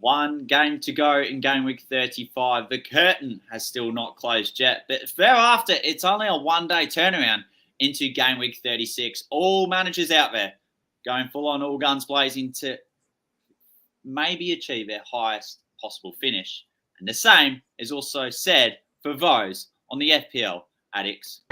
One game to go in game week 35. The curtain has still not closed yet, but thereafter, it's only a one-day turnaround into game week 36. All managers out there going full on, all guns blazing to maybe achieve their highest possible finish. And the same is also said for those on the FPL Addicts.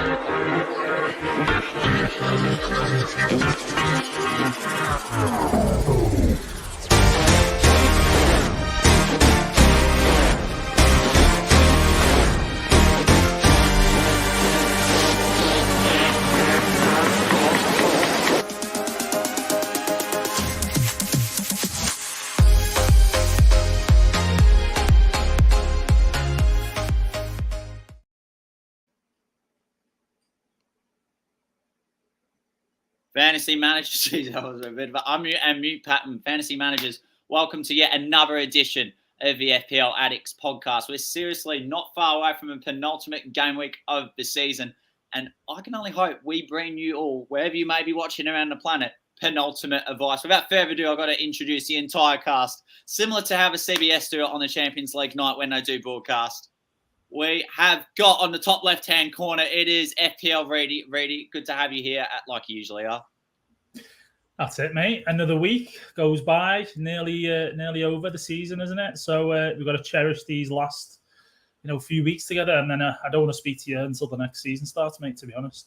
Fantasy managers, that was a bit of an unmute and mute pattern. Fantasy managers, welcome to yet another edition of the FPL Addicts podcast. We're seriously not far away from a penultimate game week of the season, and I can only hope we bring you all, wherever you may be watching around the planet, penultimate advice. Without further ado, I've got to introduce the entire cast, similar to how the CBS do it on the Champions League night when they do broadcast. We have got on the top left-hand corner, it is FPL Reedy. Reedy, good to have you here, like you usually are. That's it, mate. Another week goes by, nearly over the season, isn't it? So we've got to cherish these last, few weeks together, and then I don't want to speak to you until the next season starts, mate, to be honest.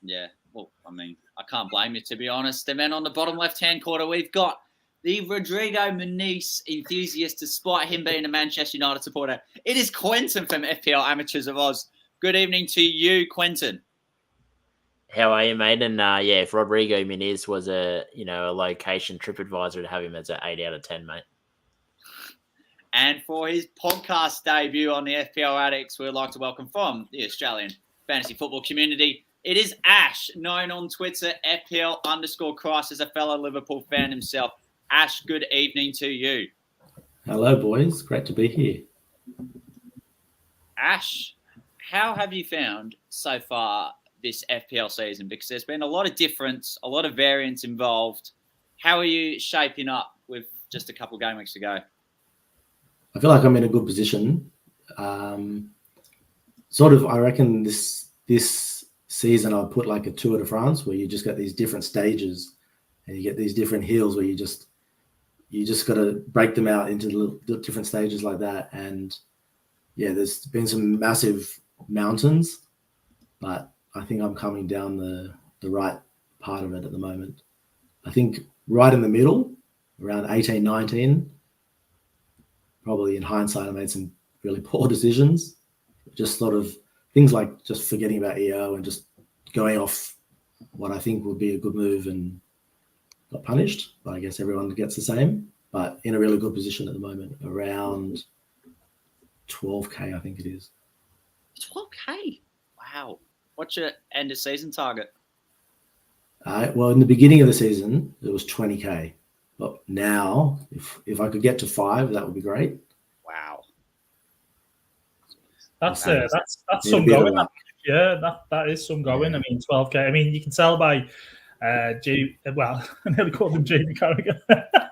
Yeah, well, I mean, I can't blame you, to be honest. And then on the bottom left-hand corner, we've got the Rodrigo Muniz enthusiast, despite him being a Manchester United supporter. It is Quentin from FPL Amateurs of Oz. Good evening to you, Quentin. How are you, mate? And if Rodrigo Muniz was a location trip advisor, to have him as an 8 out of 10, mate. And for his podcast debut on the FPL Addicts, we'd like to welcome from the Australian fantasy football community. It is Ash, known on Twitter, FPL_Christ, as a fellow Liverpool fan himself. Ash, good evening to you. Hello, boys. Great to be here. Ash, how have you found so far this FPL season? Because there's been a lot of difference, a lot of variance involved. How are you shaping up with just a couple game weeks to go? I feel like I'm in a good position. I reckon this season I'll put like a Tour de France where you just get these different stages and you get these different hills where you just got to break them out into little different stages like that. And yeah, there's been some massive mountains, but I think I'm coming down the right part of it at the moment. I think right in the middle, around 18, 19, probably in hindsight, I made some really poor decisions. Just sort of things like just forgetting about EO and just going off what I think would be a good move and got punished. But I guess everyone gets the same. But in a really good position at the moment, around 12K, I think it is. 12K? Wow. What's your end of season target? Well, in the beginning of the season, it was 20K. But now, if I could get to 5, that would be great. Wow. That's some going. Yeah, that is some going. Yeah. I mean, 12K. I mean, you can tell by I nearly called him Jamie Carragher.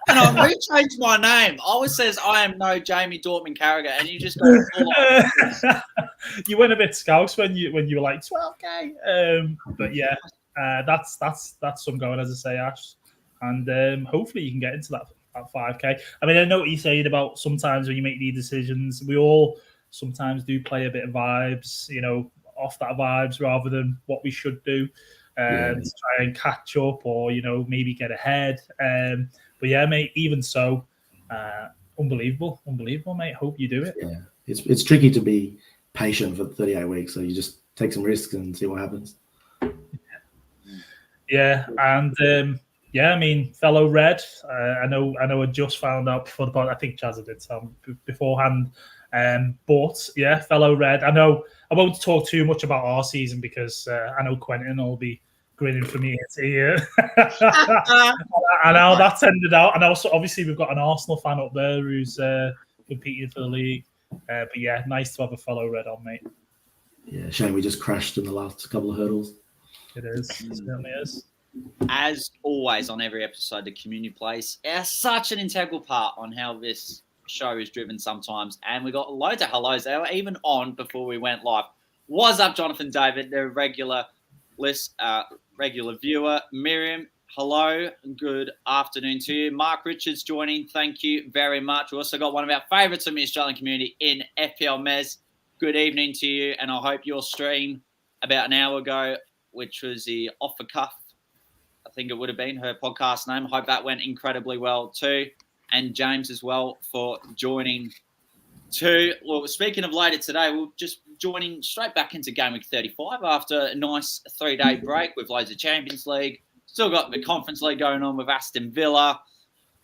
And I rechanged my name. Always says I am no Jamie Dortmund Carragher, and you just go full on. You went a bit scouse when you were like 12K. But yeah, that's some going, as I say, Ash. And hopefully you can get into that 5K. I mean, I know what you're saying about sometimes when you make these decisions, we all sometimes do play a bit of vibes, off that vibes rather than what we should do to try and catch up or, maybe get ahead. But yeah, mate, even so, unbelievable, mate. Hope you do it. Yeah, it's tricky to be patient for 38 weeks, so you just take some risks and see what happens. Yeah, and I mean, fellow Red, I know I just found out before the pod, I think Chazza did tell me beforehand. But yeah, fellow Red, I know I won't talk too much about our season because I know Quentin will be grinning for me here. And how that's ended out. And also, obviously, we've got an Arsenal fan up there who's competing for the league. But yeah, nice to have a fellow Red on, mate. Yeah, shame we just crashed in the last couple of hurdles. It is. It certainly is. As always, on every episode, the community plays such an integral part on how this show is driven sometimes, and we got loads of hellos. They were even on before we went live. What's up, Jonathan David? They're a regular viewer. Miriam, hello. Good afternoon to you. Mark Richards joining. Thank you very much. We also got one of our favourites from the Australian community in FPL Mez. Good evening to you, and I hope your stream about an hour ago, which was the Off the Cuff, I think it would have been her podcast name. Hope that went incredibly well too. And James as well for joining too. Well, speaking of later today, we're just joining straight back into Game Week 35 after a nice 3-day break with loads of Champions League. Still got the Conference League going on with Aston Villa.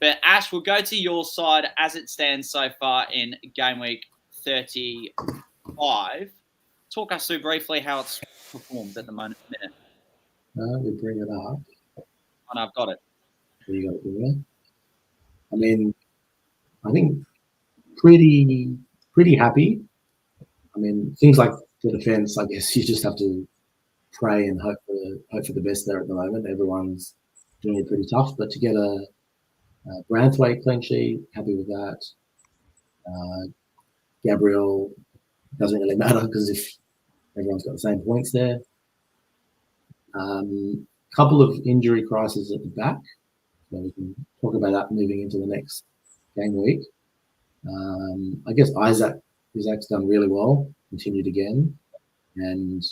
But Ash, we'll go to your side as it stands so far in Game Week 35. Talk us through briefly how it's performed at the minute. We bring it up. And I've got it. You got it there. I mean, I think pretty happy. I mean, things like the defense, I guess you just have to pray and hope for the best there at the moment. Everyone's doing it pretty tough, but to get a Branthwaite clean sheet, happy with that. Gabriel doesn't really matter because if everyone's got the same points there. Couple of injury crises at the back. So we can talk about that moving into the next game week. I guess Isaac's done really well, continued again. And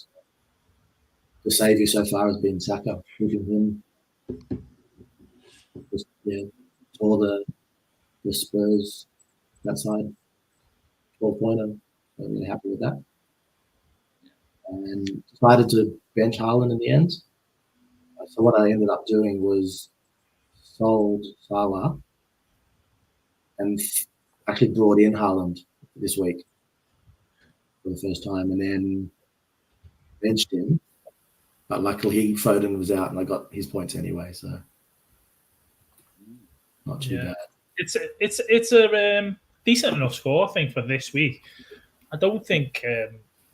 the saviour so far has been Saka, moving him. Just, all the Spurs that side. 12-pointer. I'm really happy with that. And decided to bench Haaland in the end. So what I ended up doing was sold Salah and actually brought in Haaland this week for the first time, and then benched him. But luckily Foden was out, and I got his points anyway, so not too bad. It's a decent enough score, I think, for this week. I don't think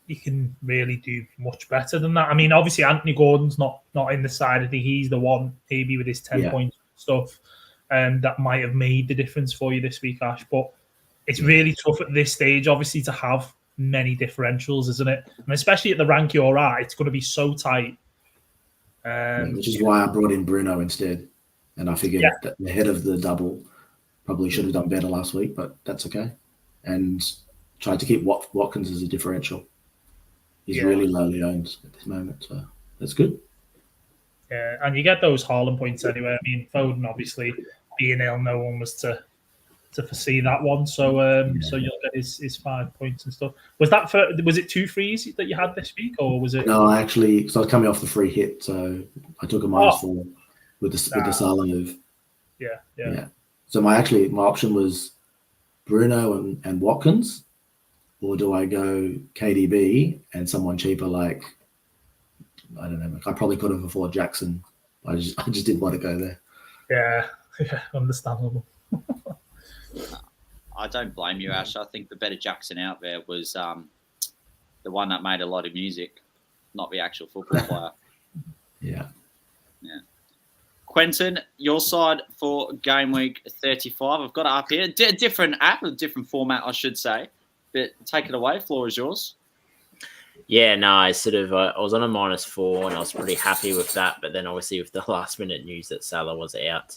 you can really do much better than that. I mean, obviously Anthony Gordon's not in the side. I think he's the one, maybe with his 10 points stuff, that might have made the difference for you this week, Ash. But it's really tough at this stage, obviously, to have many differentials, isn't it? And especially at the rank you're at, it's going to be so tight. Which is why I brought in Bruno instead. And I figured that the head of the double probably should have done better last week, but that's okay. And tried to keep Watkins as a differential. He's really lowly owned at this moment, so that's good. Yeah, and you get those Haaland points anyway. I mean, Foden obviously being ill, no one was to foresee that one. So so you'll get his 5 points and stuff. Was it 2 frees that you had this week, or was it? No, actually, because I was coming off the free hit, so I took a -4 with the Salah move. Yeah. So my option was Bruno and Watkins. Or do I go KDB and someone cheaper like, I don't know, I probably could have afforded Jackson. I just didn't want to go there. Yeah, understandable. I don't blame you, Ash. I think the better Jackson out there was the one that made a lot of music, not the actual football player. Yeah. Quentin, your side for Game Week 35. I've got it up here. Different app, a different format, I should say. But take it away. Floor is yours. Yeah, no, I was on a -4 and I was pretty happy with that. But then obviously with the last minute news that Salah was out,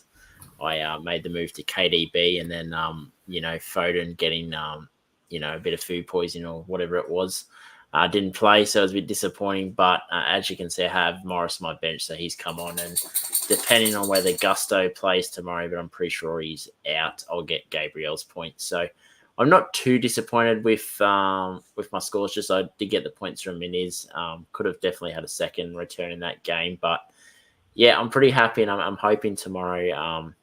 I made the move to KDB, and then, Foden getting, a bit of food poisoning or whatever it was. Didn't play, so it was a bit disappointing. But as you can see, I have Morris on my bench, so he's come on. And depending on whether Gusto plays tomorrow, but I'm pretty sure he's out, I'll get Gabriel's points. So I'm not too disappointed with my scores. Just I did get the points from Minis. Could have definitely had a second return in that game, but yeah, I'm pretty happy, and I'm hoping tomorrow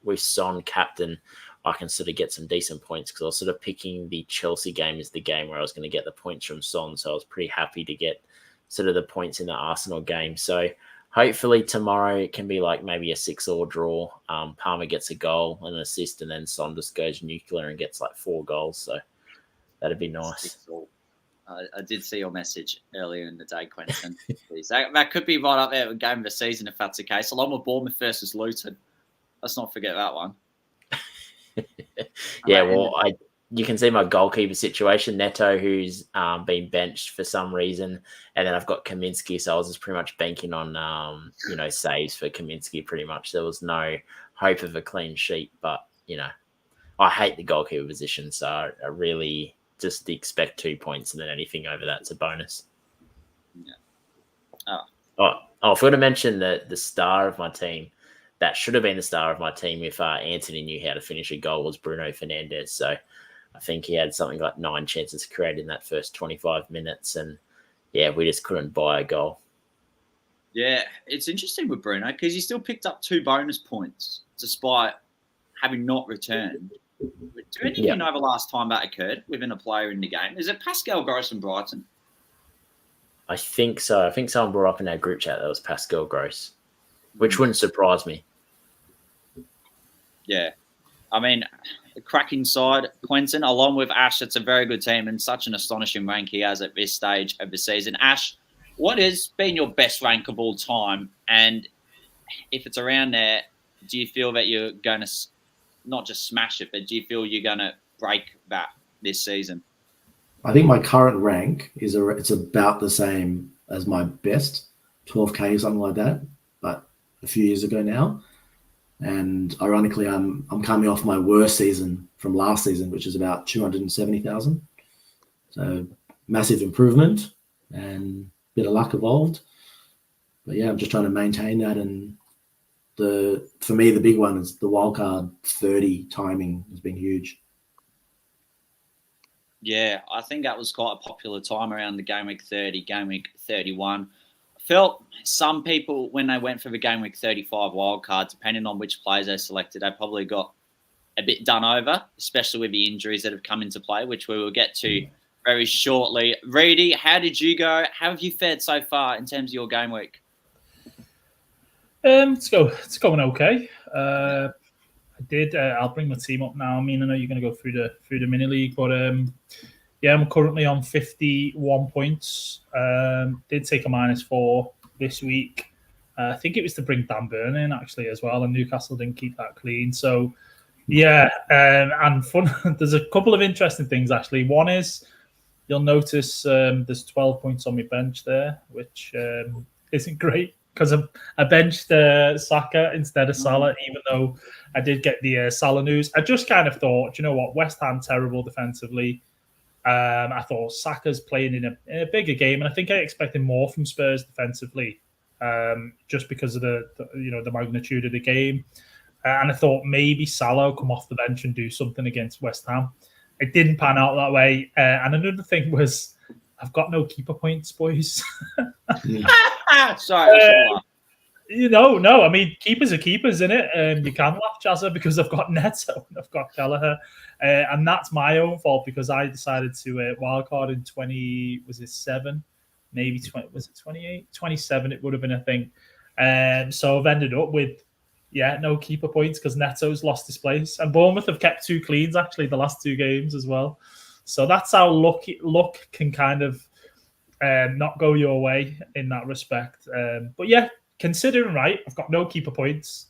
with Son captain, I can sort of get some decent points, because I was sort of picking the Chelsea game as the game where I was going to get the points from Son. So I was pretty happy to get sort of the points in the Arsenal game. So hopefully tomorrow it can be like maybe a 6-all draw. Palmer gets a goal, an assist, and then Son just goes nuclear and gets like 4 goals. So that'd be nice. I did see your message earlier in the day, Quentin. that could be right up there with game of the season if that's the case, along with Bournemouth versus Luton. Let's not forget that one. Yeah, well, you can see my goalkeeper situation, Neto, who's been benched for some reason, and then I've got Kaminsky, so I was just pretty much banking on saves for Kaminsky. Pretty much, there was no hope of a clean sheet, but I hate the goalkeeper position, so I really just expect 2 points, and then anything over that's a bonus. Yeah. I forgot to mention the star of my team. That should have been the star of my team if Anthony knew how to finish a goal, was Bruno Fernandes. So I think he had something like 9 chances created in that first 25 minutes. And yeah, we just couldn't buy a goal. Yeah, it's interesting with Bruno because he still picked up 2 bonus points despite having not returned. Do any of you know the last time that occurred within a player in the game? Is it Pascal Gross and Brighton? I think so. I think someone brought up in our group chat that was Pascal Gross, which wouldn't surprise me. Yeah. I mean, a cracking side, Quentin, along with Ash, it's a very good team and such an astonishing rank he has at this stage of the season. Ash, what has been your best rank of all time? And if it's around there, do you feel that you're going to not just smash it, but do you feel you're going to break that this season? I think my current rank it's about the same as my best, 12K, something like that, but a few years ago now. And ironically, I'm coming off my worst season from last season, which is about 270,000. So massive improvement and a bit of luck involved. But yeah, I'm just trying to maintain that. And for me, the big one is the wildcard 30 timing has been huge. Yeah, I think that was quite a popular time around the Game Week 30, Game Week 31. I felt some people, when they went for the Game Week 35 wildcard, depending on which players they selected, they probably got a bit done over, especially with the injuries that have come into play, which we will get to very shortly. Reedy, how did you go? How have you fared so far in terms of your Game Week? It's going okay. I'll bring my team up now. I mean, I know you're going to go through the mini league, but I'm currently on 51 points. Did take a -4 this week. I think it was to bring Dan Burn in actually as well, and Newcastle didn't keep that clean. So yeah, and fun. There's a couple of interesting things actually. One is you'll notice there's 12 points on my bench there, which isn't great. Because I benched Saka instead of Salah, even though I did get the Salah news. I just kind of thought, you know what, West Ham terrible defensively. I thought Saka's playing in a bigger game, and I think I expected more from Spurs defensively, just because of the magnitude of the game. And I thought maybe Salah will come off the bench and do something against West Ham. It didn't pan out that way. And another thing was, I've got no keeper points, boys. Sorry. No. I mean, keepers are keepers, innit? You can laugh, Jazza, because I've got Neto and I've got Kelleher. And that's my own fault because I decided to wildcard in 27? Maybe 20, was it 28? 27 it would have been, I think. So I've ended up with, no keeper points because Neto's lost his place. And Bournemouth have kept 2 cleans, actually, the last 2 games as well. So that's how luck can kind of not go your way in that respect. But yeah, considering right, I've got no keeper points.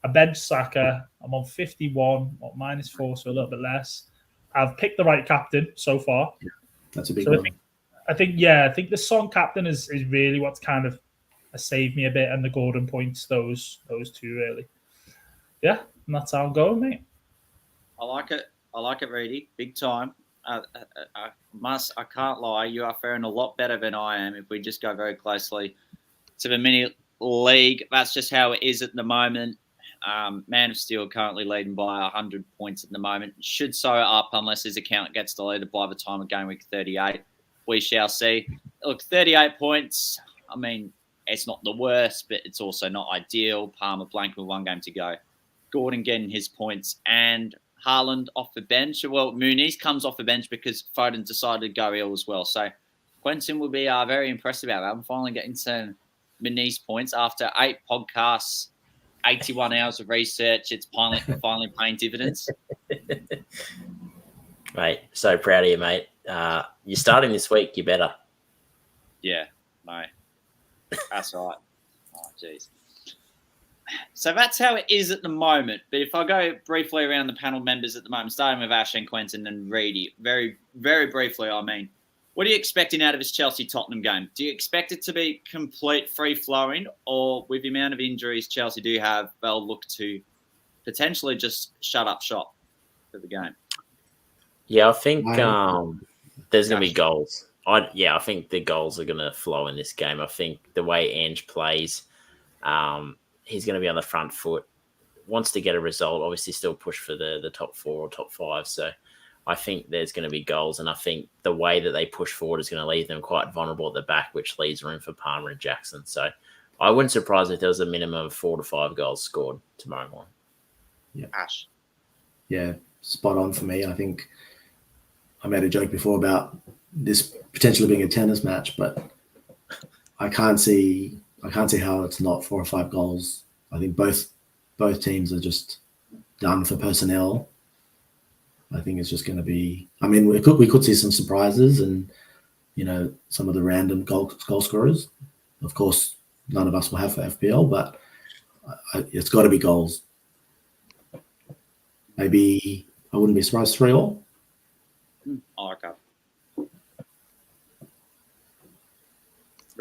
I benched Saka. I'm on 51, -4, so a little bit less. I've picked the right captain so far. That's a big one. I think the Son captain is really what's kind of saved me a bit, and the Gordon points, those 2 really. Yeah, and that's how I'm going, mate. I like it, Reedy. Big time. I can't lie, you are faring a lot better than I am if we just go very closely to the mini league. That's just how it is at the moment. Man of Steel currently leading by 100 points at the moment. Should sew up unless his account gets deleted by the time of Game Week 38. We shall see. Look, 38 points. I mean, it's not the worst, but it's also not ideal. Palmer blank with 1 game to go. Gordon getting his points and Haaland off the bench. Well, Muniz comes off the bench because Foden decided to go ill as well. So Quentin will be very impressed about that. I'm finally getting some Muniz points after 8 podcasts, 81 hours of research. It's finally paying dividends. Mate, so proud of you, mate. You're starting this week. You better. Yeah, no. That's right. Oh, jeez. So that's how it is at the moment. But if I go briefly around the panel members at the moment, starting with Ash and Quentin and Reedy, very, very briefly, I mean, what are you expecting out of this Chelsea-Tottenham game? Do you expect it to be complete free-flowing, or with the amount of injuries Chelsea do have, they'll look to potentially just shut up shop for the game? Yeah, I think there's going to be goals. I think the goals are going to flow in this game. I think the way Ange plays, he's going to be on the front foot, wants to get a result, obviously still push for the top 4 or top 5. So I think there's going to be goals, and I think the way that they push forward is going to leave them quite vulnerable at the back, which leaves room for Palmer and Jackson. So I wouldn't be surprised if there was a minimum of 4 to 5 goals scored tomorrow morning. Yeah. Ash. Yeah, spot on for me. I think I made a joke before about this potentially being a tennis match, but I can't see how it's not 4 or 5 goals. I think both teams are just done for personnel. I think it's just going to be. I mean, we could see some surprises and some of the random goal scorers. Of course, none of us will have for FPL, but it's got to be goals. Maybe I wouldn't be surprised 3-3. Okay.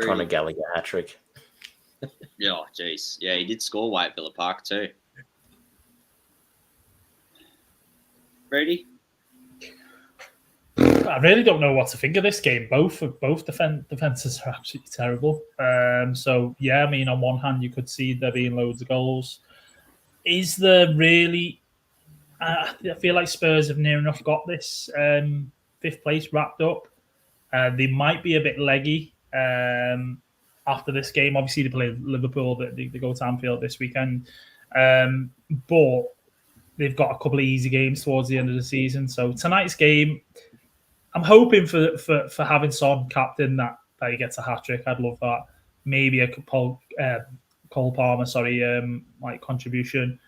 Conor Gallagher hat-trick. Yeah, jeez. Yeah, he did score white at Villa Park too. Ready? I really don't know what to think of this game. Both defenses are absolutely terrible. So yeah, I mean, on one hand, you could see there being loads of goals. Is there really? I feel like Spurs have near enough got this 5th place wrapped up. They might be a bit leggy after this game. Obviously, they play Liverpool. They go to Anfield this weekend, but they've got a couple of easy games towards the end of the season. So tonight's game, I'm hoping for having Son captain that he gets a hat trick. I'd love that. Maybe a Cole Palmer, like contribution.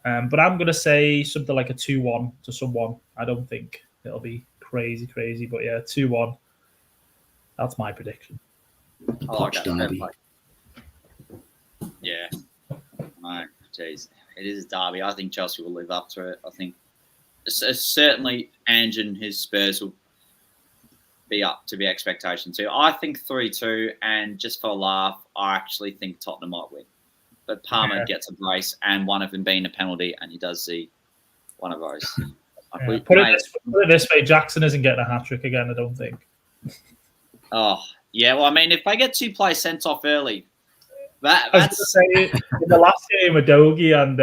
But I'm going to say something like a 2-1 to someone. I don't think it'll be crazy, but yeah, 2-1. That's my prediction. I like that. Yeah. No, jeez. It is a derby. I think Chelsea will live up to it. I think certainly Ange and his Spurs will be up to the expectation too. I think 3-2, and just for a laugh, I actually think Tottenham might win. But Palmer gets a brace, and one of them being a penalty, and he does see one of those. Put it this way, Jackson isn't getting a hat-trick again, I don't think. Oh, yeah. Well, I mean, if they get 2 players sent off early, I was going to say, in the last game, Udogie and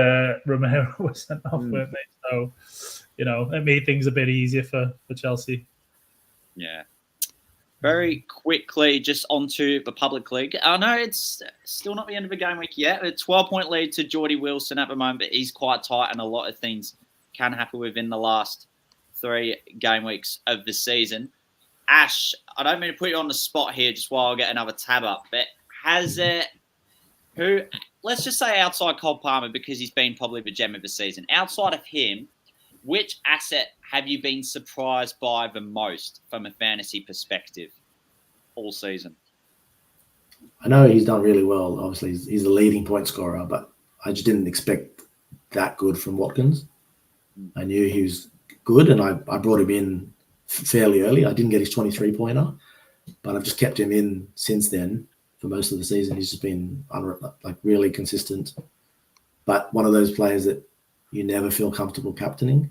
Romero were sent off, weren't they? So, it made things a bit easier for Chelsea. Yeah. Very quickly, just onto the Public League. I know it's still not the end of the game week yet. A 12-point lead to Geordie Wilson at the moment, but he's quite tight, and a lot of things can happen within the last 3 game weeks of the season. Ash, I don't mean to put you on the spot here just while I get another tab up, but let's just say outside Cole Palmer, because he's been probably the gem of the season, outside of him, which asset have you been surprised by the most from a fantasy perspective all season? I know he's done really well. Obviously, he's the leading point scorer, but I just didn't expect that good from Watkins. I knew he was good, and I brought him in fairly early. I didn't get his 23-pointer, but I've just kept him in since then for most of the season. He's just been really consistent, but one of those players that you never feel comfortable captaining.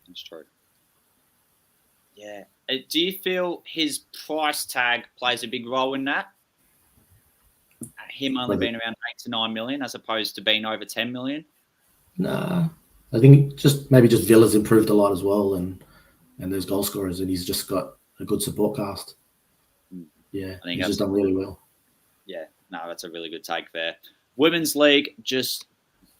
That's true. Yeah. Do you feel his price tag plays a big role in that? Him only being around 8 to 9 million as opposed to being over 10 million? Nah. I think maybe Villa's improved a lot as well, and there's goal scorers, and he's just got a good support cast. Yeah, I think he's just done really well. Yeah, no, that's a really good take there. Women's League, just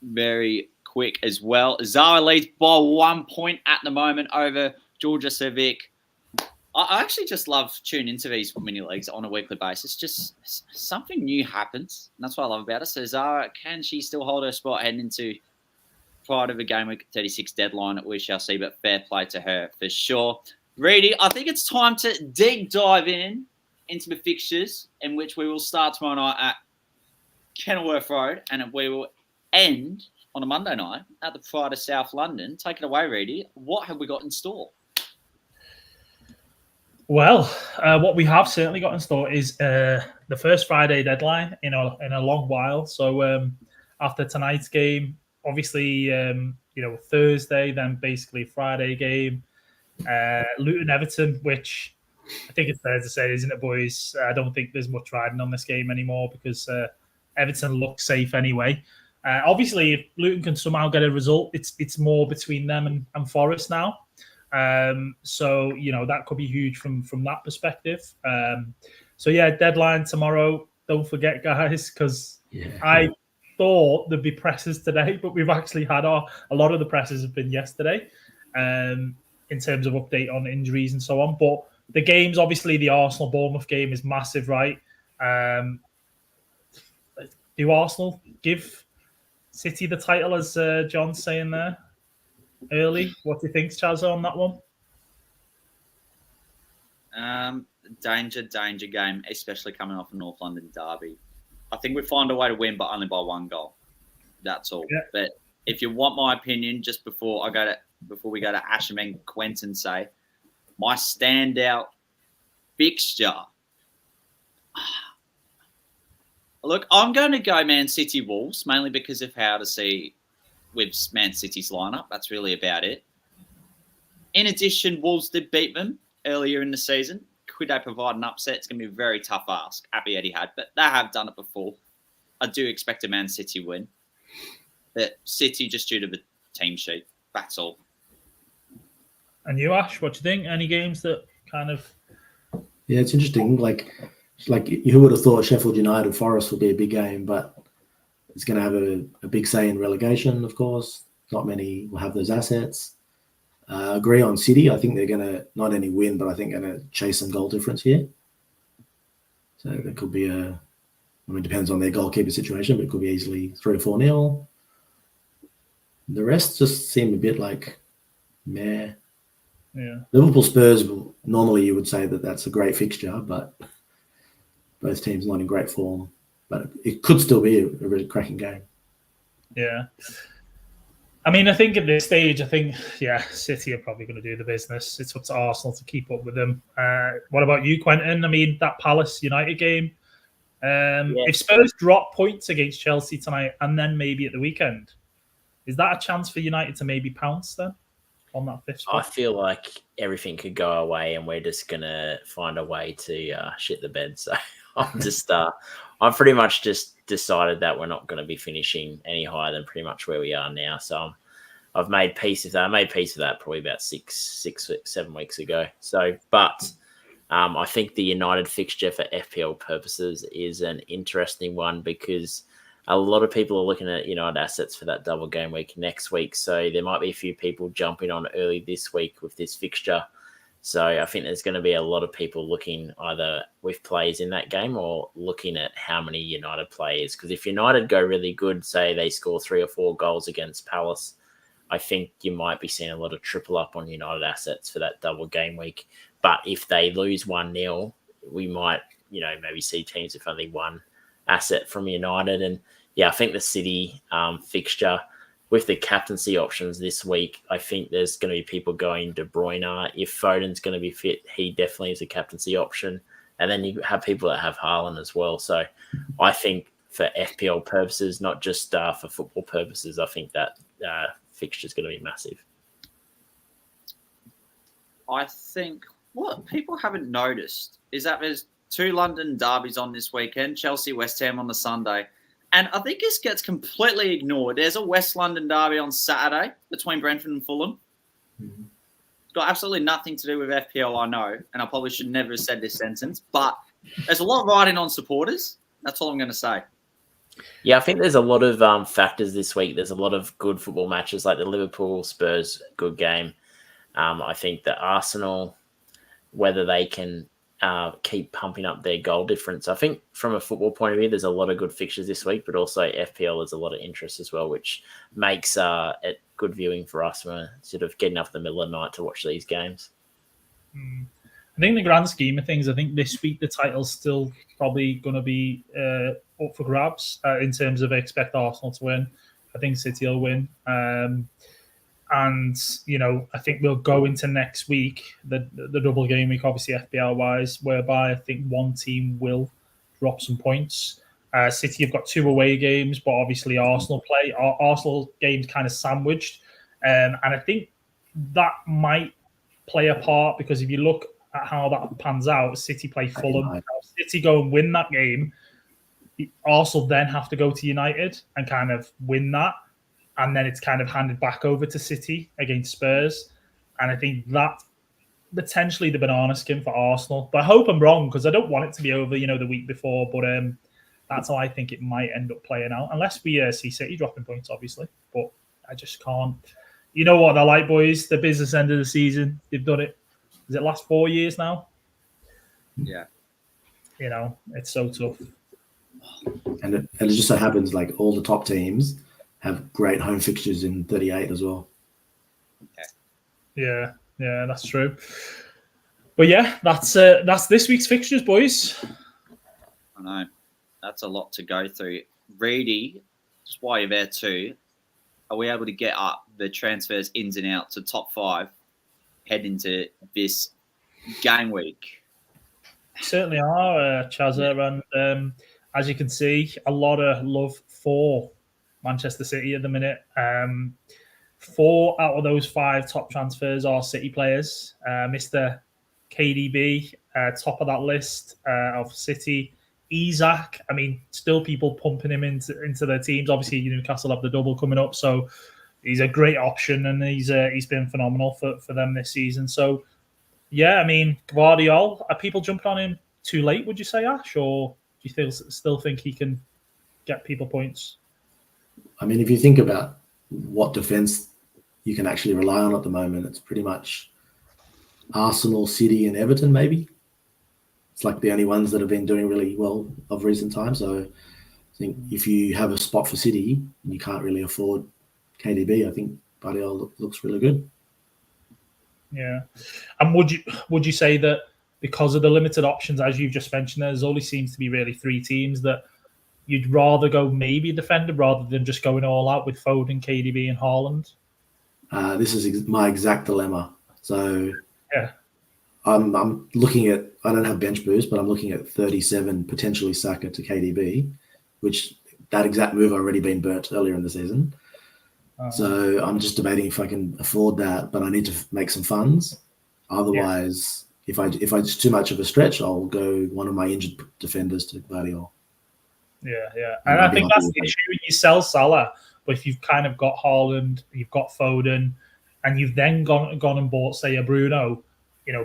very quick as well. Zara leads by 1 point at the moment over Georgia Civic. I actually just love tuning into these mini leagues on a weekly basis. Just something new happens, and that's what I love about it. So Zara, can she still hold her spot heading into prior to the game week 36 deadline? We shall see, but fair play to her for sure. Reedy, I think it's time to deep dive into the fixtures, in which we will start tomorrow night at Kenilworth Road, and we will end on a Monday night at the Pride of South London. Take it away, Reedy. What have we got in store? Well, what we have certainly got in store is the first Friday deadline in a long while. So after tonight's game, obviously, Thursday, then basically Friday game, Luton Everton, which I think it's fair to say, isn't it, boys? I don't think there's much riding on this game anymore because Everton look safe anyway. Obviously, if Luton can somehow get a result, it's more between them and Forest now. So that could be huge from that perspective. Deadline tomorrow. Don't forget, guys, because I thought there'd be presses today, but we've actually had a lot of the presses have been yesterday, in terms of update on injuries and so on. But the games, obviously, the Arsenal Bournemouth game is massive, right? Do Arsenal give City the title, as John's saying there? Early, what do you think, Chaz, on that one? Danger game, especially coming off a North London derby. I think we find a way to win, but only by one goal. That's all. Yeah. But if you want my opinion, just before we go to Asham and Quentin, say my standout fixture. Look, I'm going to go Man City Wolves, mainly because of how to see with Man City's lineup. That's really about it. In addition, Wolves did beat them earlier in the season. Could they provide an upset? It's going to be a very tough ask. Happy Etihad, but they have done it before. I do expect a Man City win. But City just due to the team sheet. That's all. And you, Ash, what do you think? Any games that kind of... Yeah, it's interesting. Like who would have thought Sheffield United Forest would be a big game, but it's going to have a big say in relegation, of course. Not many will have those assets. Agree on City. I think they're going to not only win, but I think going to chase some goal difference here. So there could be it depends on their goalkeeper situation, but it could be easily 3 or 4-0. The rest just seem a bit like meh. Yeah. Liverpool Spurs, normally you would say that that's a great fixture, but both teams not in great form. But it could still be a really cracking game. Yeah. I mean, I think at this stage, City are probably going to do the business. It's up to Arsenal to keep up with them. What about you, Quentin? I mean, that Palace United game. If Spurs drop points against Chelsea tonight and then maybe at the weekend, is that a chance for United to maybe pounce then on that fifth spot? I feel like everything could go away and we're just going to find a way to shit the bed. So I'm just, I've pretty much just decided that we're not going to be finishing any higher than pretty much where we are now. So I've made peace with that. I made peace with that probably about 7 weeks ago. So, but I think the United fixture for FPL purposes is an interesting one because a lot of people are looking at United assets for that double game week next week. So there might be a few people jumping on early this week with this fixture. So I think there's going to be a lot of people looking either with plays in that game or looking at how many United players. Because if United go really good, say they score 3 or 4 goals against Palace, I think you might be seeing a lot of triple up on United assets for that double game week. But if they lose 1-0, we might, maybe see teams with only one asset from United. And I think the City fixture with the captaincy options this week, I think there's going to be people going De Bruyne. If Foden's going to be fit, he definitely is a captaincy option. And then you have people that have Haaland as well. So I think for FPL purposes, not just for football purposes, I think that fixture is going to be massive. I think what people haven't noticed is that there's 2 London derbies on this weekend, Chelsea, West Ham on the Sunday. And I think this gets completely ignored. There's a West London derby on Saturday between Brentford and Fulham. Mm-hmm. It's got absolutely nothing to do with FPL, I know. And I probably should never have said this sentence. But there's a lot riding on supporters. That's all I'm going to say. Yeah, I think there's a lot of factors this week. There's a lot of good football matches like the Liverpool Spurs good game. I think that Arsenal, whether they can keep pumping up their goal difference. I think from a football point of view, there's a lot of good fixtures this week, but also FPL has a lot of interest as well, which makes it good viewing for us. We're sort of getting up in the middle of the night to watch these games. I think in the grand scheme of things, I think this week the title's still probably going to be up for grabs in terms of expect Arsenal to win. I think City will win. And, you know, I think we'll go into next week, the double game week, obviously FPL-wise, whereby I think one team will drop some points. City have got 2 away games, but obviously Arsenal play. Arsenal games kind of sandwiched. And I think that might play a part because if you look at how that pans out, City play Fulham. City go and win that game. Arsenal then have to go to United and kind of win that. And then it's kind of handed back over to City against Spurs. And I think that potentially the banana skin for Arsenal. But I hope I'm wrong because I don't want it to be over, you know, the week before. But that's how I think it might end up playing out. Unless we see City dropping points, obviously. But I just can't. You know what they're like, boys? The business end of the season. They've done it. Is it last 4 years now? Yeah. You know, it's so tough. And it just so happens like all the top teams have great home fixtures in 38 as well. Okay. Yeah, that's true. But yeah, that's this week's fixtures, boys. I know. That's a lot to go through. Reedy, just while you're there too, are we able to get up the transfers ins and outs to top 5 head into this game week? Certainly are, Chazza. And as you can see, a lot of love for Manchester City at the minute. 4 out of those 5 top transfers are City players. Mr. KDB, top of that list of City. Isak, I mean, still people pumping him into their teams. Obviously, Newcastle have the double coming up, so he's a great option, and he's been phenomenal for them this season. So, yeah, I mean, Gvardiol, are people jumping on him too late, would you say, Ash? Or do you still think he can get people points? I mean, if you think about what defense you can actually rely on at the moment, it's pretty much Arsenal, City, and Everton, maybe. It's like the only ones that have been doing really well of recent times. So I think if you have a spot for City and you can't really afford KDB, I think Gvardiol looks really good. Yeah. And would you say that because of the limited options, as you've just mentioned, there's only seems to be really 3 teams that you'd rather go maybe defender rather than just going all out with Foden, KDB, and Haaland? This is my exact dilemma. So yeah, I'm looking at, I don't have bench boost, but I'm looking at 37 potentially Saka to KDB, which that exact move already been burnt earlier in the season. So I'm just debating if I can afford that, but I need to make some funds. Otherwise, if it's too much of a stretch, I'll go one of my injured defenders to Gvardiol. Yeah. And I think that's the issue. You sell Salah, but if you've kind of got Haaland, you've got Foden, and you've then gone and bought, say, a Bruno,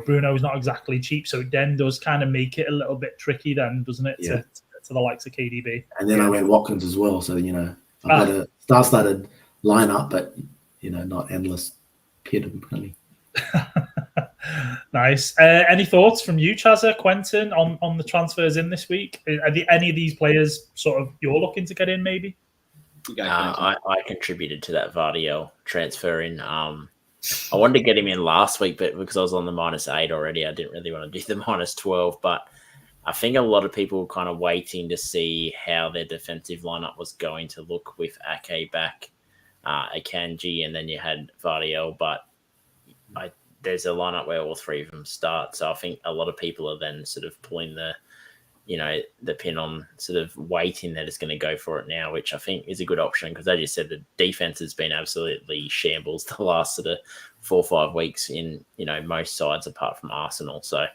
Bruno's not exactly cheap, so it then does kind of make it a little bit tricky then, doesn't it, to the likes of KDB. And then I went Watkins as well, so, I've got a star-studded lineup, but, not endless pit of money. Nice. Any thoughts from you, Chazza, Quentin, on the transfers in this week? Are any of these players sort of you're looking to get in, maybe? I contributed to that Gvardiol transfer in. I wanted to get him in last week, but because I was on the -8 already, I didn't really want to do the -12. But I think a lot of people were kind of waiting to see how their defensive lineup was going to look with Ake back, Akanji, and then you had Gvardiol. But there's a lineup where all 3 of them start. So I think a lot of people are then sort of pulling the pin on sort of waiting that it's going to go for it now, which I think is a good option because, as you said, the defense has been absolutely shambles the last sort of 4 or 5 weeks in, most sides apart from Arsenal. So,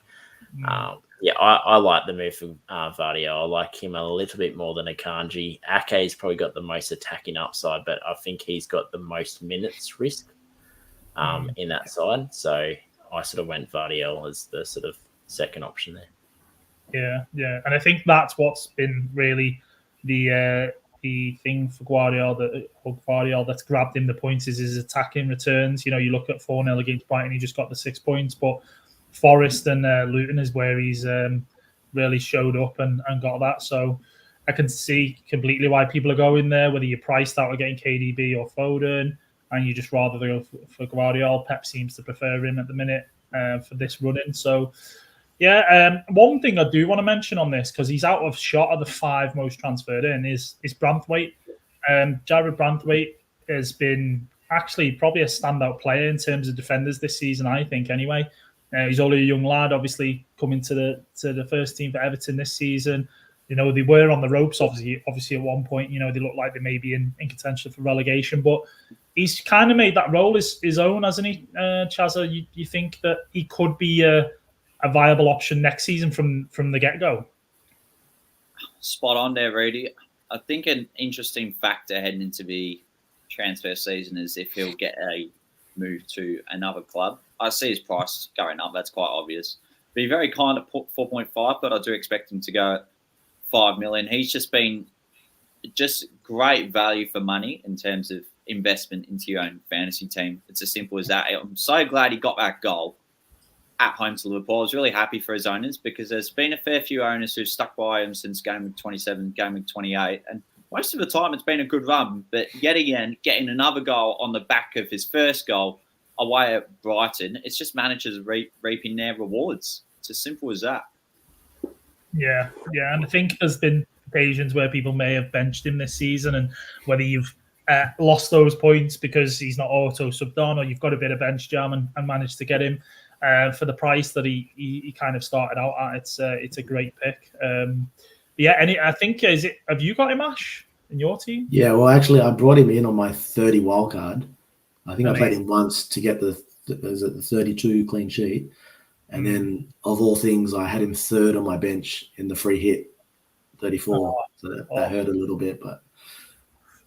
I like the move for Gvardiol. I like him a little bit more than Akanji. Ake's probably got the most attacking upside, but I think he's got the most minutes risk in that side. So I sort of went Gvardiol as the sort of second option there. Yeah, and I think that's what's been really the thing for Gvardiol that's grabbed him the points is his attacking returns. You look at 4-0 against Brighton, he just got the 6 points, but Forest and Luton is where he's really showed up and got that. So I can see completely why people are going there, whether you're priced out or getting KDB or Foden, and you just rather go for Gvardiol. Pep seems to prefer him at the minute. for this run-in. So, yeah, one thing I do want to mention on this, because he's out of shot of the 5 most transferred in, is Branthwaite. Jared Branthwaite has been actually probably a standout player in terms of defenders this season, I think, anyway. He's only a young lad, obviously coming to the first team for Everton this season. You know, they were on the ropes, obviously at one point. You know, they looked like they may be in contention for relegation, but he's kind of made that role his own, hasn't he, Chazza? You think that he could be a viable option next season from the get-go? Spot on there, Rudy. I think an interesting factor heading into the transfer season is if he'll get a move to another club. I see his price going up. That's quite obvious. Be very kind at 4.5, but I do expect him to go at 5 million. He's just been great value for money in terms of investment into your own fantasy team. It's as simple as that. I'm so glad he got that goal at home to Liverpool. I was really happy for his owners because there's been a fair few owners who've stuck by him since game week 27, game week 28, and most of the time it's been a good run. But yet again, getting another goal on the back of his first goal away at Brighton, it's just managers reaping their rewards. It's as simple as that. Yeah, and I think there's been occasions where people may have benched him this season, and whether you've lost those points because he's not auto subbed on, or you've got a bit of bench jam and managed to get him for the price that he kind of started out at. It's a great pick. I think have you got him, Ash, in your team? Yeah, well, actually, I brought him in on my 30 wildcard. I think I played him once to get the 32 clean sheet. And then, of all things, I had him third on my bench in the free hit, 34. So that hurt a little bit, but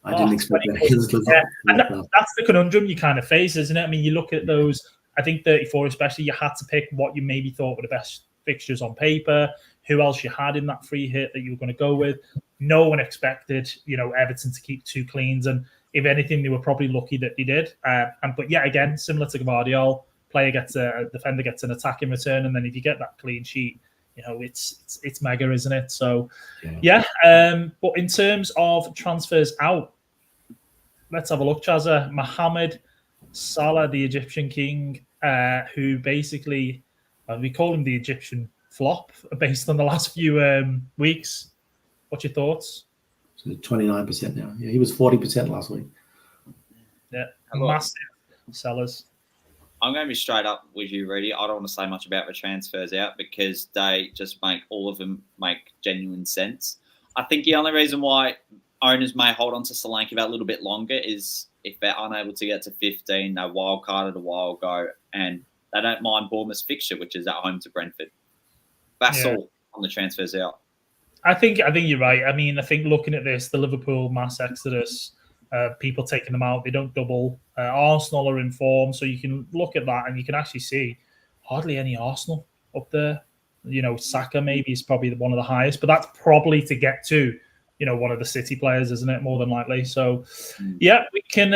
I didn't expect that. And that's the conundrum you kind of face, isn't it? I mean, you look at those, I think 34 especially, you had to pick what you maybe thought were the best fixtures on paper, who else you had in that free hit that you were going to go with. No one expected, Everton to keep 2 cleans, and if anything, they were probably lucky that they did. But yeah, again, similar to Gvardiol, defender gets an attack in return, and then if you get that clean sheet, it's mega, isn't it? So yeah. But in terms of transfers out, let's have a look, Chazza. Mohamed Salah, the Egyptian king, who basically we call him the Egyptian flop based on the last few weeks. What's your thoughts? So 29% now. Yeah, he was 40% last week. Yeah, massive sellers. I'm going to be straight up with you, Rudy. I don't want to say much about the transfers out because they just make all of them make genuine sense. I think the only reason why owners may hold on to Solanke that little bit longer is if they're unable to get to 15, they wildcarded a while ago, and they don't mind Bournemouth's fixture, which is at home to Brentford. That's all on the transfers out. I think you're right. I mean, I think looking at this, the Liverpool mass exodus, people taking them out, they don't double. Arsenal are in form, so you can look at that and you can actually see hardly any Arsenal up there. Saka maybe is probably one of the highest, but that's probably to get to, one of the City players, isn't it? More than likely. So, yeah, we can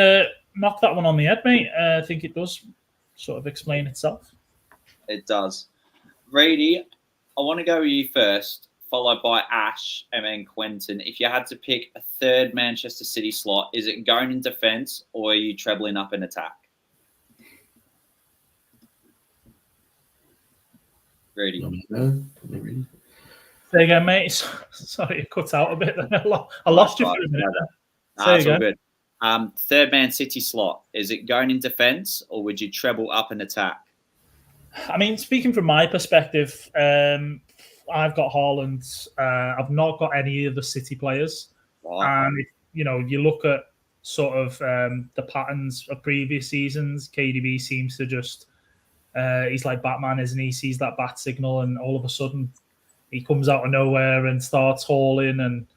knock that one on the head, mate. I think it does sort of explain itself. It does. Brady, I want to go with you first, followed by Ash and then Quentin. If you had to pick a third Manchester City slot, is it going in defence or are you trebling up in attack? Brady. Say again, mate. Sorry, it cut out a bit. I lost you for a minute. That's all good. Third Man City slot, is it going in defence or would you treble up in attack? I mean, speaking from my perspective, I've got Haaland. I've not got any of the City players. Right. And, you look at sort of the patterns of previous seasons, KDB seems to just, he's like Batman, isn't he? He sees that bat signal and all of a sudden he comes out of nowhere and starts hauling and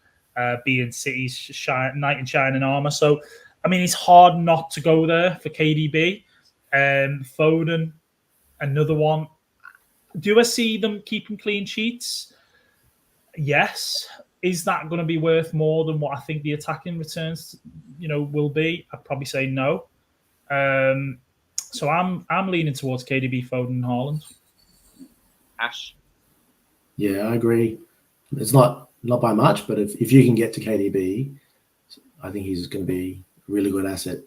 being City's knight in shining armour. So, I mean, it's hard not to go there for KDB. Foden, another one. Do I see them keeping clean sheets? Yes. Is that going to be worth more than what I think the attacking returns, will be? I'd probably say no. So I'm leaning towards KDB, Foden, and Haaland. Ash? Yeah, I agree. It's not by much, but if you can get to KDB, I think he's going to be a really good asset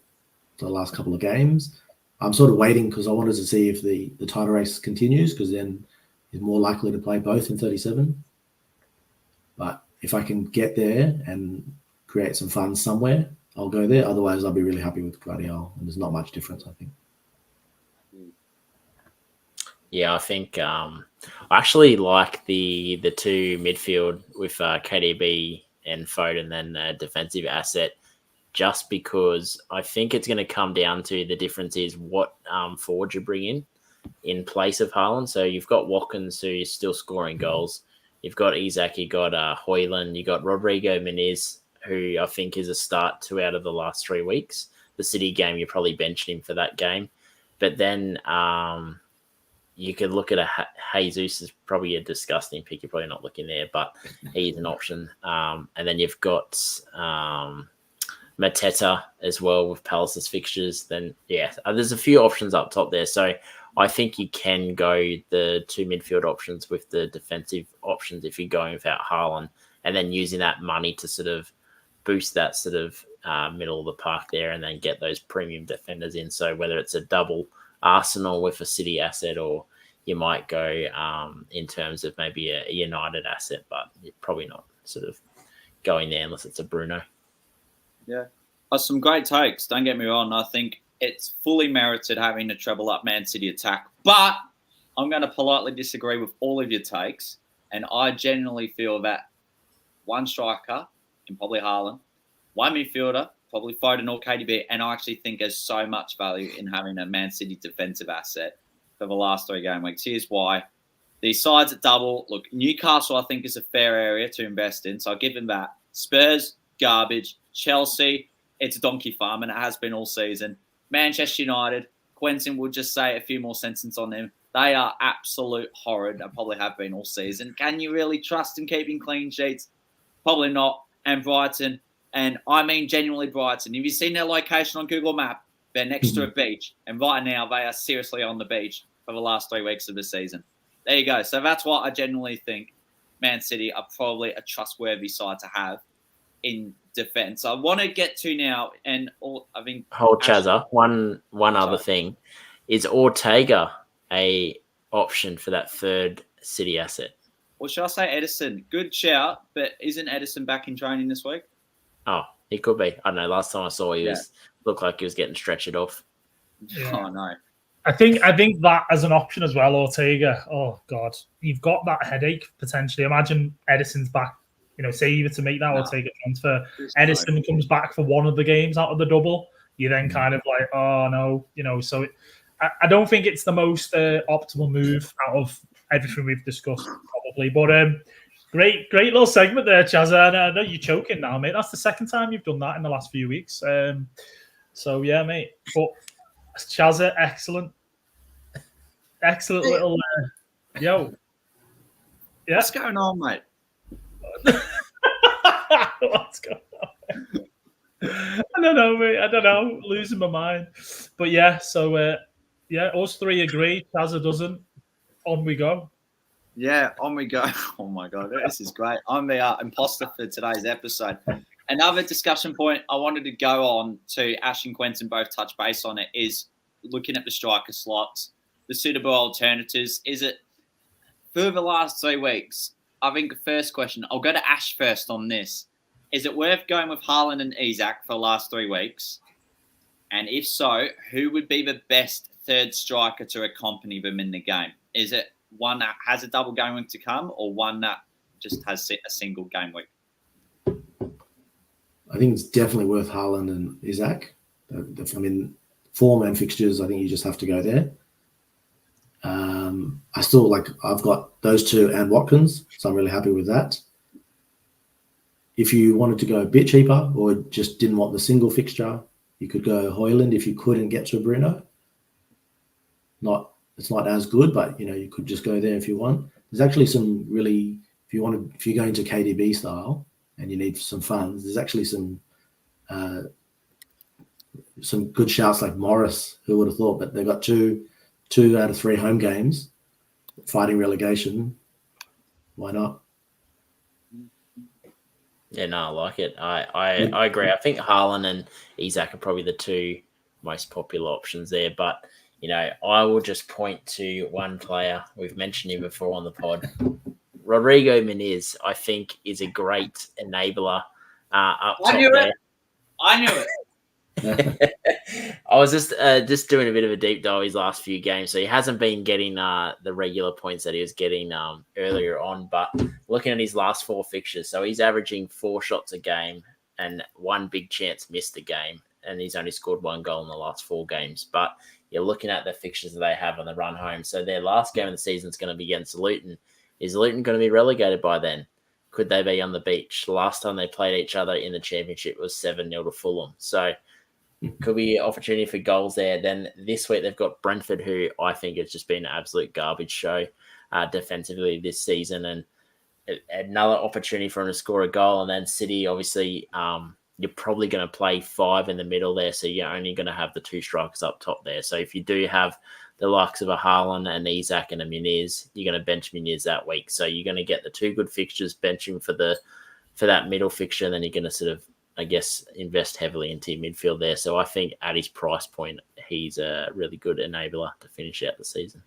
for the last couple of games. I'm sort of waiting because I wanted to see if the title race continues, because then he's more likely to play both in 37. But if I can get there and create some funds somewhere, I'll go there. Otherwise, I'll be really happy with Guardiola, and there's not much difference, I think. Yeah, I think I actually like the two midfield with KDB and Foden, then a defensive asset, just because I think it's going to come down to the difference is what forward you bring in place of Haaland. So you've got Watkins, who is still scoring goals. You've got Isak, you got Højlund, you got Rodrigo Muniz, who I think is a start 2 out of the last 3 weeks. The City game, you probably benched him for that game. But then you could look at Jesus is probably a disgusting pick. You're probably not looking there, but he's an option. And then you've got Mateta as well with Palace's fixtures. Then, yeah, there's a few options up top there. So I think you can go the 2 midfield options with the defensive options if you're going without Haaland, and then using that money to sort of boost that sort of middle of the park there, and then get those premium defenders in. So whether it's a double Arsenal with a City asset, or you might go in terms of maybe a United asset, but you're probably not sort of going there unless it's a Bruno. Yeah. Some great takes. Don't get me wrong. I think it's fully merited having a treble up Man City attack. But I'm going to politely disagree with all of your takes. And I genuinely feel that one striker, and probably Haaland, one midfielder, probably Foden or KDB, and I actually think there's so much value in having a Man City defensive asset for the last 3 game weeks. Here's why. These sides at double. Look, Newcastle, I think, is a fair area to invest in, so I'll give them that. Spurs, garbage. Chelsea, it's a donkey farm, and it has been all season. Manchester United, Quentin will just say a few more sentences on them. They are absolute horrid and probably have been all season. Can you really trust in keeping clean sheets? Probably not. And Brighton, and I mean genuinely Brighton. Have you seen their location on Google Map? They're next to a beach, and right now they are seriously on the beach for the last 3 weeks of the season. There you go. So that's why I genuinely think Man City are probably a trustworthy side to have in defense. I want to get to now, and I think hold Chazza. One other thing is Ortega a option for that 3rd City asset? Or should I say Edison? Good shout, but isn't Edison back in training this week? Oh, he could be. I don't know. Last time I saw he looked like he was getting stretched off. Yeah. Oh no. I think that as an option as well, Ortega. Oh God, you've got that headache potentially. Imagine Edison's back. Say either to make that or take a transfer. Edison comes back for one of the games out of the double. You then kind of like, oh no, So I don't think it's the most optimal move out of everything we've discussed, probably. But great little segment there, Chazza. And I know you're choking now, mate. That's the 2nd time you've done that in the last few weeks. So yeah, mate. But Chazza, excellent little yo. Yeah. What's going on, mate? What's going on? I don't know, mate. I don't know. Losing my mind. But yeah, so us 3 agree. Chazza doesn't. On we go. Yeah, on we go. Oh my God, this is great. I'm the imposter for today's episode. Another discussion point I wanted to go on to, Ash and Quentin both touch base on it, is looking at the striker slots, the suitable alternatives. Is it for the last 3 weeks? I think the first question, I'll go to Ash first on this. Is it worth going with Haaland and Isak for the last 3 weeks? And if so, who would be the best 3rd striker to accompany them in the game? Is it one that has a double game week to come, or one that just has a single game week? I think it's definitely worth Haaland and Isak. I mean, form and fixtures, I think you just have to go there. I still I've got those 2 and Watkins, so I'm really happy with that. If you wanted to go a bit cheaper or just didn't want the single fixture, you could go Højlund if you couldn't get to Bruno. It's not as good, but you could just go there if you want. There's actually some really, if you're going to KDB style and you need some funds, there's actually some good shouts like Morris. Who would have thought? But they've got two out of 3 home games fighting relegation. Why not? Yeah, no, I like it. I agree. I think Haaland and Isak are probably the 2 most popular options there. But, I will just point to one player. We've mentioned him before on the pod. Rodrigo Muniz, I think, is a great enabler up top there. I knew it. I was just doing a bit of a deep dive his last few games, so he hasn't been getting the regular points that he was getting earlier on. But looking at his last 4 fixtures, so he's averaging 4 shots a game and 1 big chance missed a game, and he's only scored 1 goal in the last 4 games. But you're looking at the fixtures that they have on the run home. So their last game of the season is going to be against Luton. Is Luton going to be relegated by then? Could they be on the beach? The last time they played each other in the championship was 7-0 to Fulham. So could be an opportunity for goals there. Then this week they've got Brentford, who I think has just been an absolute garbage show defensively this season, and another opportunity for him to score a goal. And then City, obviously, you're probably going to play 5 in the middle there, so you're only going to have the 2 strikers up top there. So if you do have the likes of a Haaland, an Isak, and a Muniz, you're going to bench Muniz that week. So you're going to get the 2 good fixtures, bench him for that middle fixture, and then you're going to sort of, I guess, invest heavily into your midfield there. So I think at his price point, he's a really good enabler to finish out the season.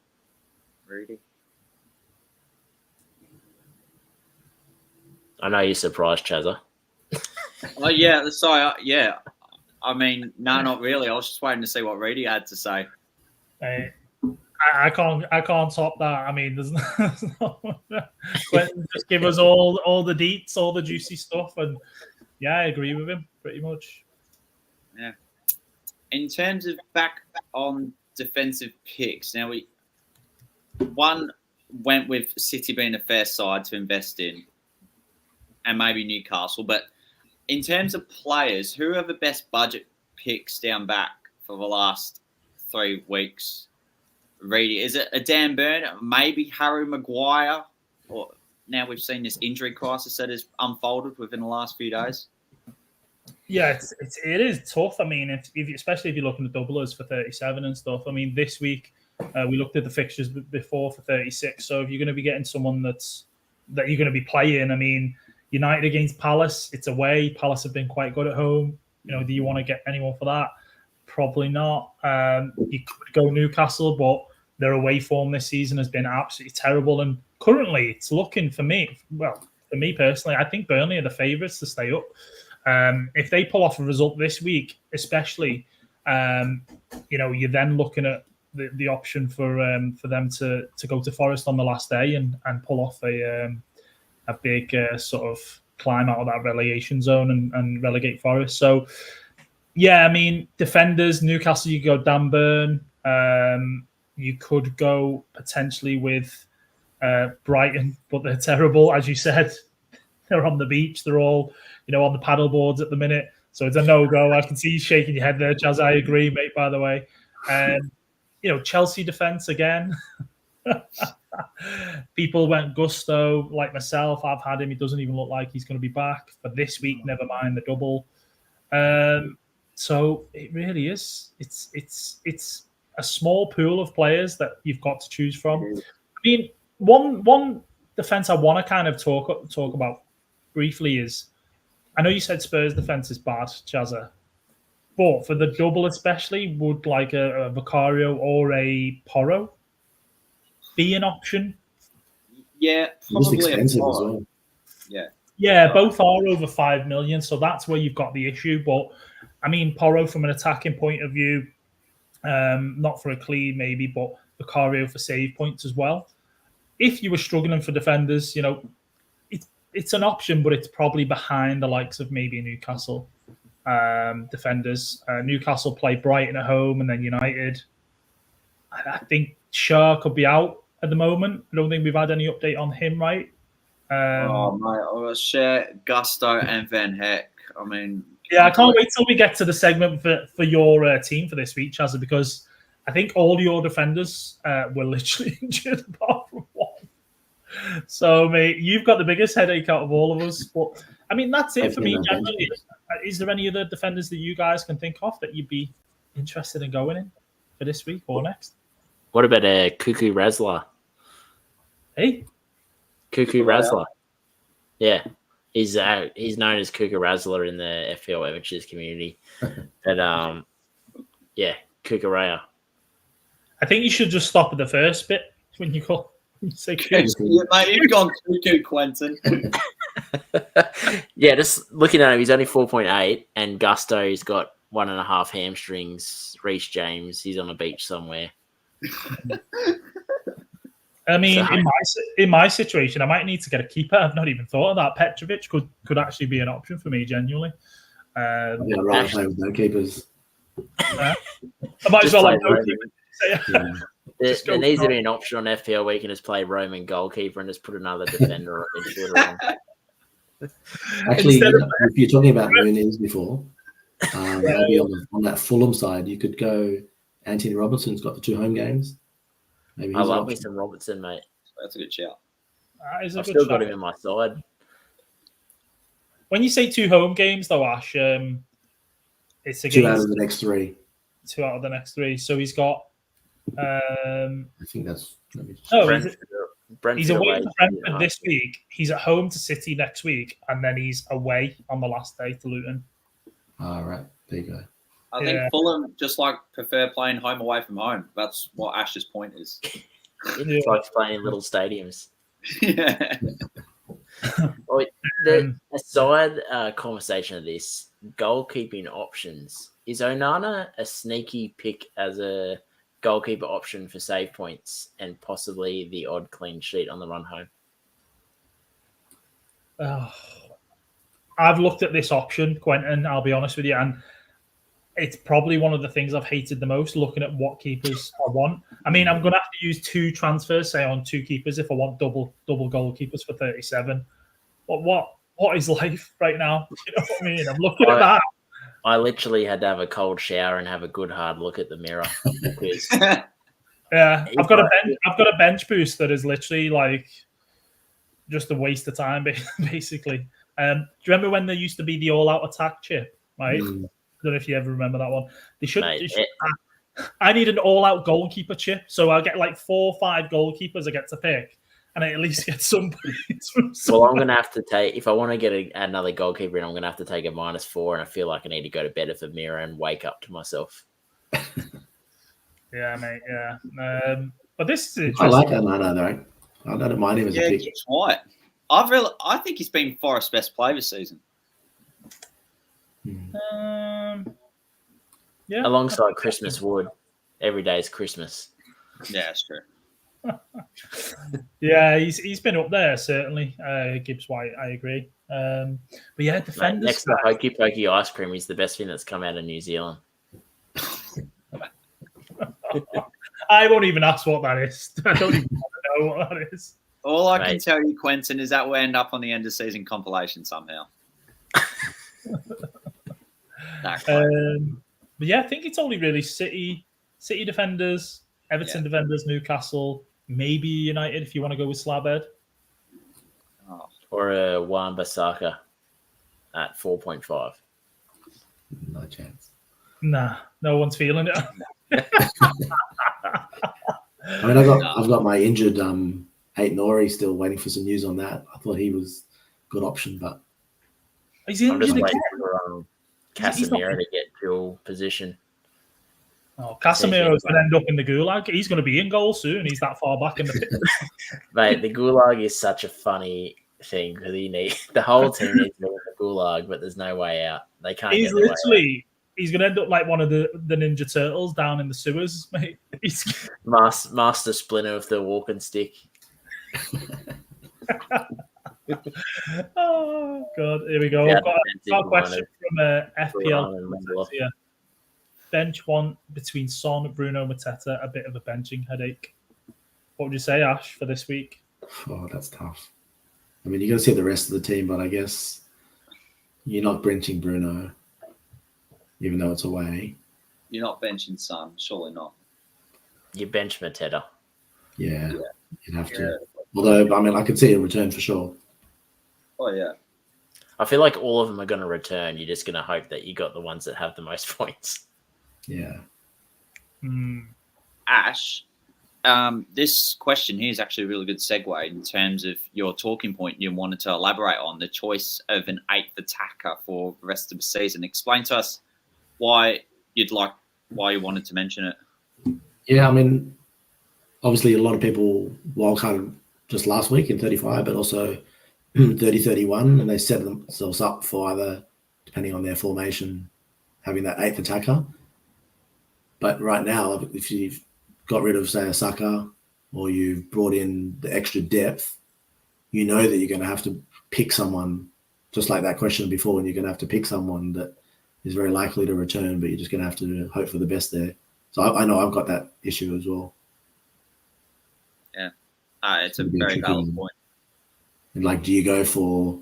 Rudy. I know you're surprised, Chazza. Oh, yeah. Sorry. Yeah. I mean, no, not really. I was just waiting to see what Rudy had to say. I can't top that. I mean, there's no just give us all the deets, all the juicy stuff, and yeah, I agree with him pretty much. Yeah. In terms of back on defensive picks, now one went with City being a fair side to invest in, and maybe Newcastle. But in terms of players, who are the best budget picks down back for the last 3 weeks? Really, is it a Dan Burn? Maybe Harry Maguire? Or now we've seen this injury crisis that has unfolded within the last few days. Yeah, it is tough. I mean, especially if you're looking at doublers for 37 and stuff. I mean, this week we looked at the fixtures before for 36. So if you're going to be getting someone that you're going to be playing, I mean, United against Palace, it's away. Palace have been quite good at home. Do you want to get anyone for that? Probably not. You could go Newcastle, but their away form this season has been absolutely terrible. And currently, it's looking for me personally, I think Burnley are the favourites to stay up. If they pull off a result this week, especially, you're then looking at the option for them to go to Forest on the last day and pull off a big sort of climb out of that relegation zone and relegate Forest. So, yeah, I mean, defenders, Newcastle, you go Dan Burn. You could go potentially with Brighton, but they're terrible. As you said, they're on the beach. They're all, on the paddle boards at the minute. So it's a no-go. I can see you shaking your head there, Chaz. I agree, mate, by the way. Chelsea defence again. People went Gusto, like myself. I've had him. He doesn't even look like he's going to be back for this week, never mind the double. So it really is. It's a small pool of players that you've got to choose from. I mean, one defense I want to kind of talk about briefly is, I know you said Spurs defense is bad, Chazza, but for the double especially, would like a Vicario or a Porro be an option? Yeah, probably expensive as well. Yeah, both are over 5 million, so that's where you've got the issue. But I mean, Porro from an attacking point of view, not for a clean maybe, but Vicario for save points as well. If you were struggling for defenders, it's an option, but it's probably behind the likes of maybe Newcastle defenders. Newcastle play Brighton at home and then United. I think Shaw could be out at the moment. I don't think we've had any update on him, right? Mate, Share, Gusto, and Van Heck. I mean, yeah, I can't wait till we get to the segment for your team for this week, Chazza, because I think all your defenders were literally injured apart from one. So, mate, you've got the biggest headache out of all of us. But I mean, that's it for me. Generally, is there any other defenders that you guys can think of that you'd be interested in going in for this week or next? What about Cuckoo Rasler? Hey, Cuckoo Rasler. Yeah, he's known as Cuckoo Rasler in the FPL Amateurs community. But Yeah, Kukurea. I think you should just stop at the first bit when you say Cuckoo. Yeah, mate, you've gone cuckoo, Quentin. Yeah, just looking at him, he's only 4.8, and Gusto's got 1.5 hamstrings. Reece James, he's on a beach somewhere. I mean, So- in my situation, I might need to get a keeper. I've not even thought of that. Petrovic could actually be an option for me, genuinely. Yeah, right. Play with no keepers. I might as Just well play have no Roman. keeper. Yeah. There needs to be an option on FPL where you can just play Roman goalkeeper and just put another defender or midfielder on. Actually, Instead of- if you're talking about Moonies before, maybe on that Fulham side, you could go. Anthony Robertson's got the 2 home games. Maybe I he's an love me option. some Robertson, mate. That's a good shout. That is a I've good still got shout. him in my side. When you say 2 home games, though, Ash, it's 2 out against of the next 3. 2 out of the next 3. So he's got. I think that's. Let me just, No, Brentford he's away away to to Brentford United. this week. He's at home to City next week, and then he's away on the last day to Luton. all right, there you go. I think Yeah. Fulham just prefer playing home away from home. That's what Ash's point is. It's like playing in little stadiums. Yeah. A side conversation of this, goalkeeping options. Is Onana a sneaky pick as a goalkeeper option for save points and possibly the odd clean sheet on the run home? I've looked at this option, Quentin, I'll be honest with you, and it's probably one of the things I've hated the most, looking at what keepers I want. I mean, I'm going to have to use 2 transfers, say, on 2 keepers if I want double goalkeepers for 37. But what is life right now? You know what I mean? I'm looking at that. I literally had to have a cold shower and have a good hard look at the mirror because Yeah, I've got a bench boost that is literally just a waste of time, basically. Do you remember when there used to be the all-out attack chip? Right? I don't know if you ever remember that one. I need an all-out goalkeeper chip, so I'll get 4 or 5 goalkeepers I get to pick, and I at least get some points from Well, I'm going to have to take, if I want to get another goalkeeper in, I'm going to have to take a -4, and I feel like I need to go to bed with a mirror and wake up to myself. Yeah, mate, yeah. But this is I interesting. like Onana though. I don't mind him as a pick. Gibbs White. I think he's been Forest's best player this season. Yeah. Alongside Christmas Wood. Every day is Christmas. Yeah, that's true. Yeah, he's been up there, certainly. Gibbs White, I agree. But yeah, Mate, defenders. next to Hokey Pokey ice cream, he's the best thing that's come out of New Zealand. I won't even ask what that is. I don't even want to know what that is. All I can Mate. tell you, Quentin, is that we'll end up on the end of season compilation somehow. But yeah, I think it's only really City defenders, Everton defenders, Newcastle, maybe United if you want to go with Slabhead. Oh. Or a Wan-Bissaka at 4.5. No chance. Nah, no one's feeling it. I mean, I've got my injured Nori still waiting for some news on that. I thought he was a good option, but He's I'm just injured waiting again. for He's not- Casemiro to get dual position. Oh, Casemiro's going to end up in the gulag. He's going to be in goal soon. He's that far back in the pit. Mate, the gulag is such a funny thing because the whole team needs to be in the gulag, but there's no way out. They can't. He's get their way out. literally. He's going to end up like one of the Ninja Turtles down in the sewers, mate. Master Splinter with the walking stick. Oh God! Here we go. Yeah, I've got a question from FPL Lindelof. here. Bench one between Son, Bruno, Mateta. A bit of a benching headache. What would you say, Ash, for this week? oh, that's tough. I mean, you're going to see the rest of the team, but I guess you're not benching Bruno, even though it's away. You're not benching Son, surely not. You bench Mateta. Yeah, you'd have to. Yeah. Although, I mean, I could see a return for sure. Oh, yeah. I feel like all of them are going to return. You're just going to hope that you got the ones that have the most points. Yeah. Ash, this question here is actually a really good segue in terms of your talking point you wanted to elaborate on, the choice of an 8th attacker for the rest of the season. Explain to us why you'd like why you wanted to mention it. Yeah, I mean, obviously a lot of people wildcarded just last week in 35, but also 30-31, and they set themselves up for either, depending on their formation, having that 8th attacker. But right now, if you've got rid of, say, a Saka, or you've brought in the extra depth, you know that you're going to have to pick someone, just like that question before, and you're going to have to pick someone that is very likely to return, but you're just going to have to hope for the best there. So I know I've got that issue as well. Yeah, it's a very valid point. And like, do you go for,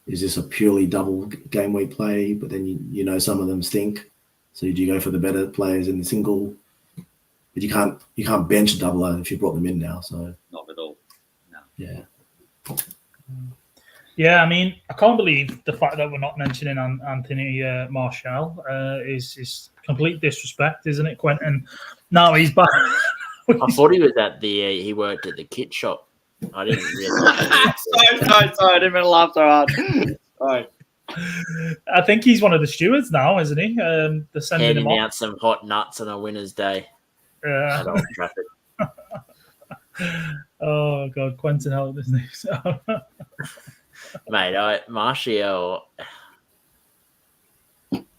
is this a purely double game week play, but then you know some of them stink, so do you go for the better players in the single? But you can't bench a doubler if you brought them in now. So not at all. No. Yeah. Yeah, I mean, I can't believe the fact that we're not mentioning Anthony Martial is complete disrespect, isn't it, Quentin? Now he's back. I thought he was he worked at the kit shop. I didn't realize. Sorry, I didn't mean to laugh so hard. Sorry. I think he's one of the stewards now, isn't he? They're sending him Handing out some hot nuts on a winner's day. Yeah. At Old Trafford. Oh God, Quentin held his name. So. Mate, Martial,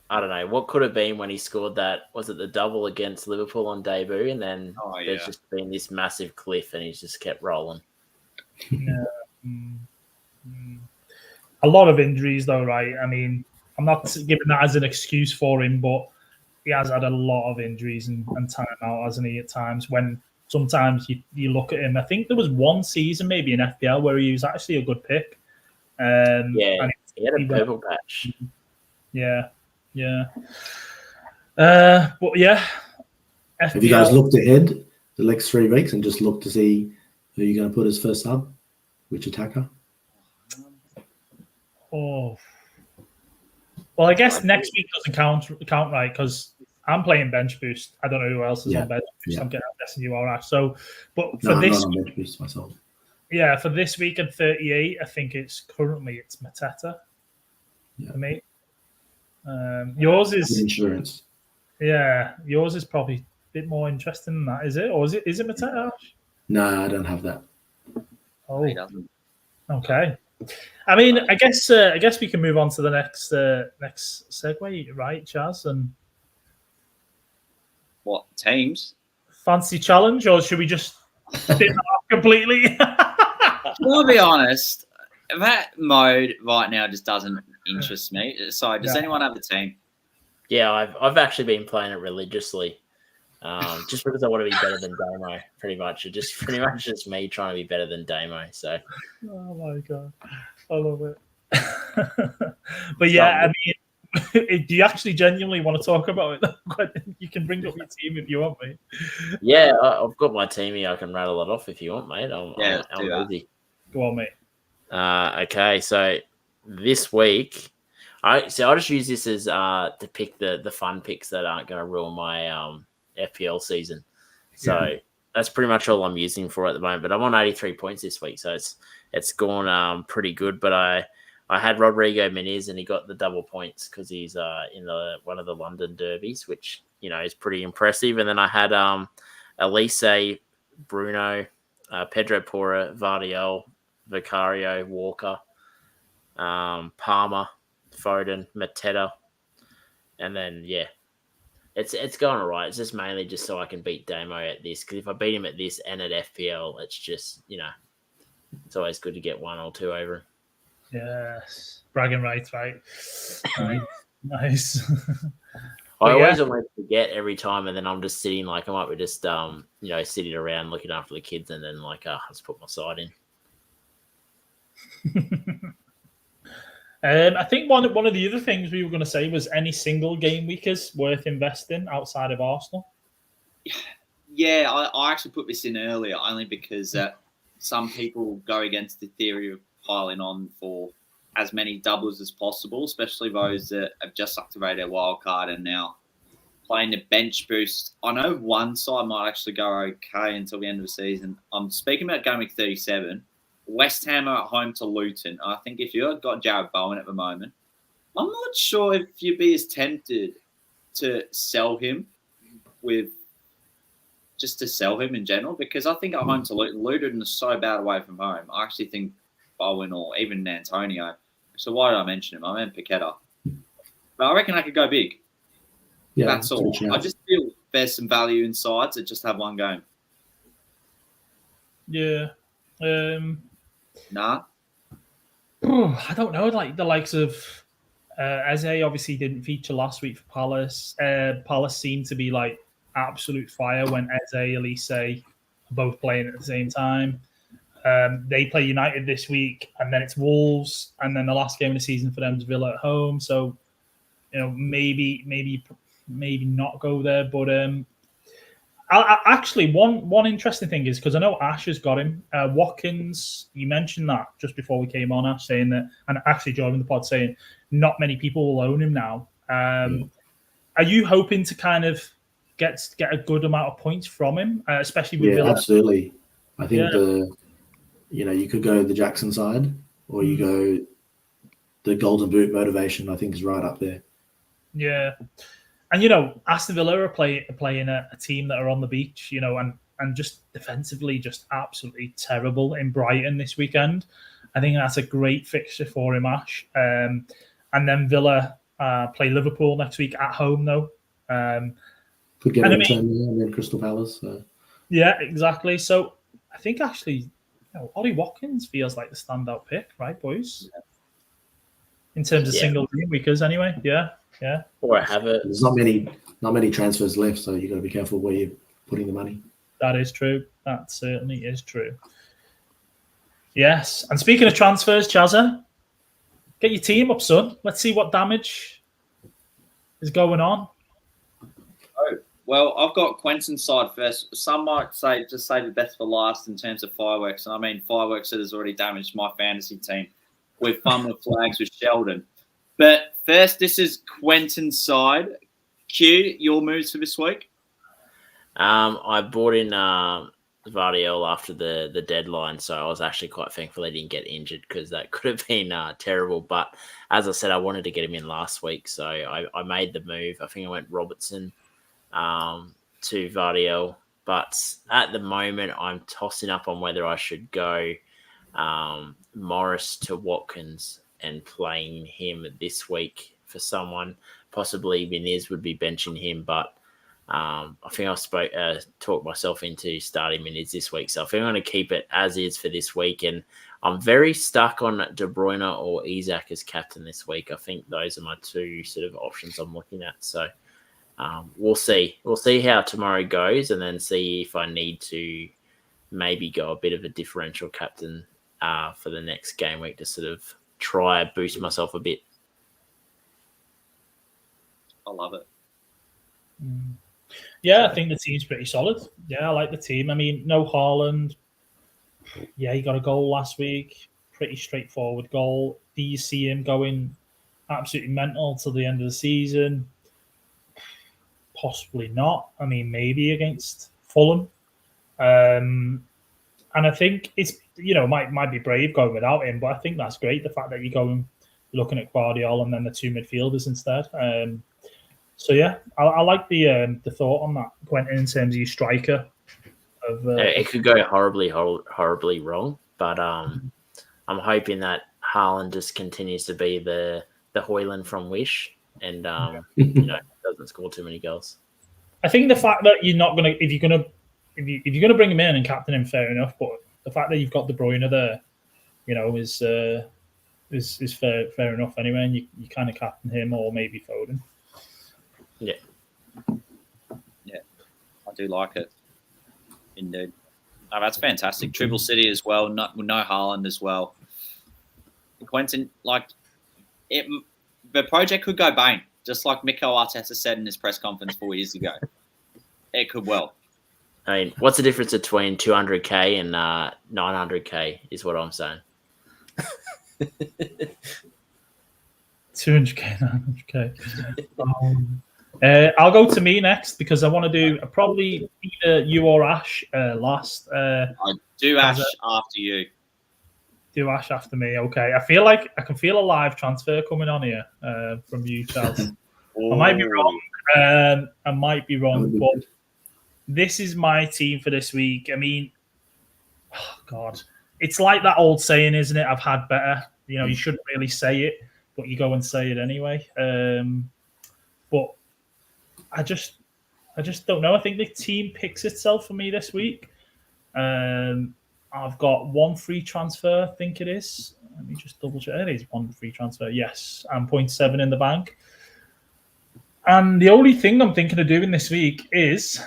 I don't know what could have been when he scored that. Was it the double against Liverpool on debut? And then there's just been this massive cliff, and he's just kept rolling. Yeah. A lot of injuries, though, right? I mean, I'm not giving that as an excuse for him, but he has had a lot of injuries and time out, hasn't he, at times, when sometimes you look at him. I think there was one season maybe in FPL where he was actually a good pick. He had a purple patch. Yeah. But yeah. FPL, have you guys looked ahead the next 3 weeks and just looked to see who you're going to put as first sub? Which attacker? Oh. Well, I guess next week doesn't count right, because I'm playing bench boost. I don't know who else is on bench boost. I'm guessing you are, Ash. So, but for this week, bench boost myself. Yeah, for this week at 38, I think it's Mateta for me. Yours is insurance. Yeah, yours is probably a bit more interesting than that, is it? Or is it Mateta? No, I don't have that. Oh, okay. I mean, I guess we can move on to the next segue, right, Chaz? And what teams? Fancy challenge, or should we just spin that off completely? I'll be honest, that mode right now just doesn't interest me. So, does anyone have a team? Yeah, I've actually been playing it religiously, just because I want to be better than Damo. Pretty much, it's just me trying to be better than Damo. So, oh my God, I love it. But yeah, I mean, do you actually genuinely want to talk about it? You can bring up your team if you want, mate. Yeah, I've got my team here. I can rattle it off if you want, mate. I'm easy. Go on, mate. Okay, so this week, I just use this as to pick the fun picks that aren't going to ruin my FPL season. So that's pretty much all I'm using for at the moment. But I'm on 83 points this week, so it's gone pretty good. But I had Rodrigo Muniz, and he got the double points because he's in one of the London derbies, which is pretty impressive. And then I had Elise, Bruno, Pedro Porra, Vardiel, Vicario, Walker, Palmer, Foden, Mateta, and then it's going all right. It's just mainly just so I can beat Damo at this, because if I beat him at this and at FPL, it's just it's always good to get 1 or 2 over him. Yes, bragging rights, right? Nice. I always almost forget every time, and then I'm just sitting I might be just sitting around looking after the kids, and then I'll just put my side in. I think one of the other things we were going to say was any single game weekers worth investing outside of Arsenal. Yeah, I actually put this in earlier only because some people go against the theory of piling on for as many doubles as possible, especially those that have just activated their wild card and now playing the bench boost. I know one side might actually go okay until the end of the season. I'm speaking about Game Week 37. West Ham are at home to Luton. I think if you've got Jared Bowen at the moment, I'm not sure if you'd be as tempted to sell him with just to sell him in general, because I think at home to Luton is so bad away from home. I actually think Bowen or even Antonio. So why did I mention him? I meant Paqueta. But I reckon I could go big. Yeah, that's all. I just feel there's some value in sides that just have one game. Yeah. Nah. I don't know. Like the likes of Eze obviously didn't feature last week for Palace. Palace seemed to be like absolute fire when Eze, Elise are both playing at the same time. They play United this week, and then it's Wolves, and then the last game of the season for them is Villa at home. So, maybe not go there. But I actually, one interesting thing is because I know Ash has got him. Watkins, you mentioned that just before we came on, Ash, saying that, and actually joining the pod saying not many people will own him now. Are you hoping to kind of get a good amount of points from him, especially with Villa? Absolutely. I think you could go the Jackson side, or you go the Golden Boot motivation. I think is right up there. Yeah. And, Aston Villa are playing a team that are on the beach, and just defensively just absolutely terrible in Brighton this weekend. I think that's a great fixture for him, Ash. And then Villa play Liverpool next week at home, though. Could get a return and then Crystal Palace. So. Yeah, exactly. So I think actually, Ollie Watkins feels like the standout pick, right, boys? Yeah. In terms of single game weekers, anyway. Yeah. Or have it. There's not many transfers left, so you got to be careful where you're putting the money. That is true. That certainly is true. Yes. And speaking of transfers, Chazza, get your team up, son. Let's see what damage is going on. Oh, well, I've got Quentin's side first. Some might say just save the best for last in terms of fireworks. And I mean, fireworks that has already damaged my fantasy team with Fun with Flags with Sheldon. But first, this is Quentin's side. Q, your moves for this week? I bought in Vardiol after the deadline, so I was actually quite thankful he didn't get injured because that could have been terrible. But as I said, I wanted to get him in last week, so I made the move. I think I went Robertson to Vardiol. But at the moment, I'm tossing up on whether I should go Morris to Watkins and playing him this week for someone. Possibly Viniz would be benching him, but I think I talked myself into starting Viniz this week. So I think I'm going to keep it as is for this week. And I'm very stuck on De Bruyne or Isak as captain this week. I think those are my two sort of options I'm looking at. So we'll see. We'll see how tomorrow goes and then see if I need to maybe go a bit of a differential captain for the next game week to sort of try and boost myself a bit. I love it. Yeah, I think the team's pretty solid. Yeah, I like the team. I mean, no Haaland. Yeah, he got a goal last week. Pretty straightforward goal. Do you see him going absolutely mental till the end of the season? Possibly not. I mean, maybe against Fulham. And I think it's, might be brave going without him, but I think that's great. The fact that you're going looking at Guardiola and then the two midfielders instead. So yeah, I like the thought on that, Quentin, in terms of your striker. It could go horribly wrong, but I'm hoping that Haaland just continues to be the Højlund from Wish and doesn't score too many goals. I think the fact that you're not gonna if you're gonna bring him in and captain him, fair enough. But the fact that you've got De Bruyne there, is fair enough anyway, and you kind of captain him or maybe Foden. Yeah, I do like it. Indeed. Oh, that's fantastic. Triple City as well. No Haaland as well. Quentin, the project could go bang, just like Mikel Arteta said in his press conference 4 years ago. It could well. I mean, what's the difference between 200k and 900k is what I'm saying. 200k, 900k. I'll go to me next because I want to do probably either you or Ash last. I do Ash after you. Do Ash after me. Okay. I feel like I can feel a live transfer coming on here from you, Charles. I might be wrong. I might be wrong, but this is my team for this week. I mean, oh God, it's like that old saying, isn't it? I've had better. You know, you shouldn't really say it, but you go and say it anyway. But I just don't know. I think the team picks itself for me this week. I've got one free transfer, I think it is. Let me just double check. It is one free transfer, yes. And 0.7 in the bank. And the only thing I'm thinking of doing this week is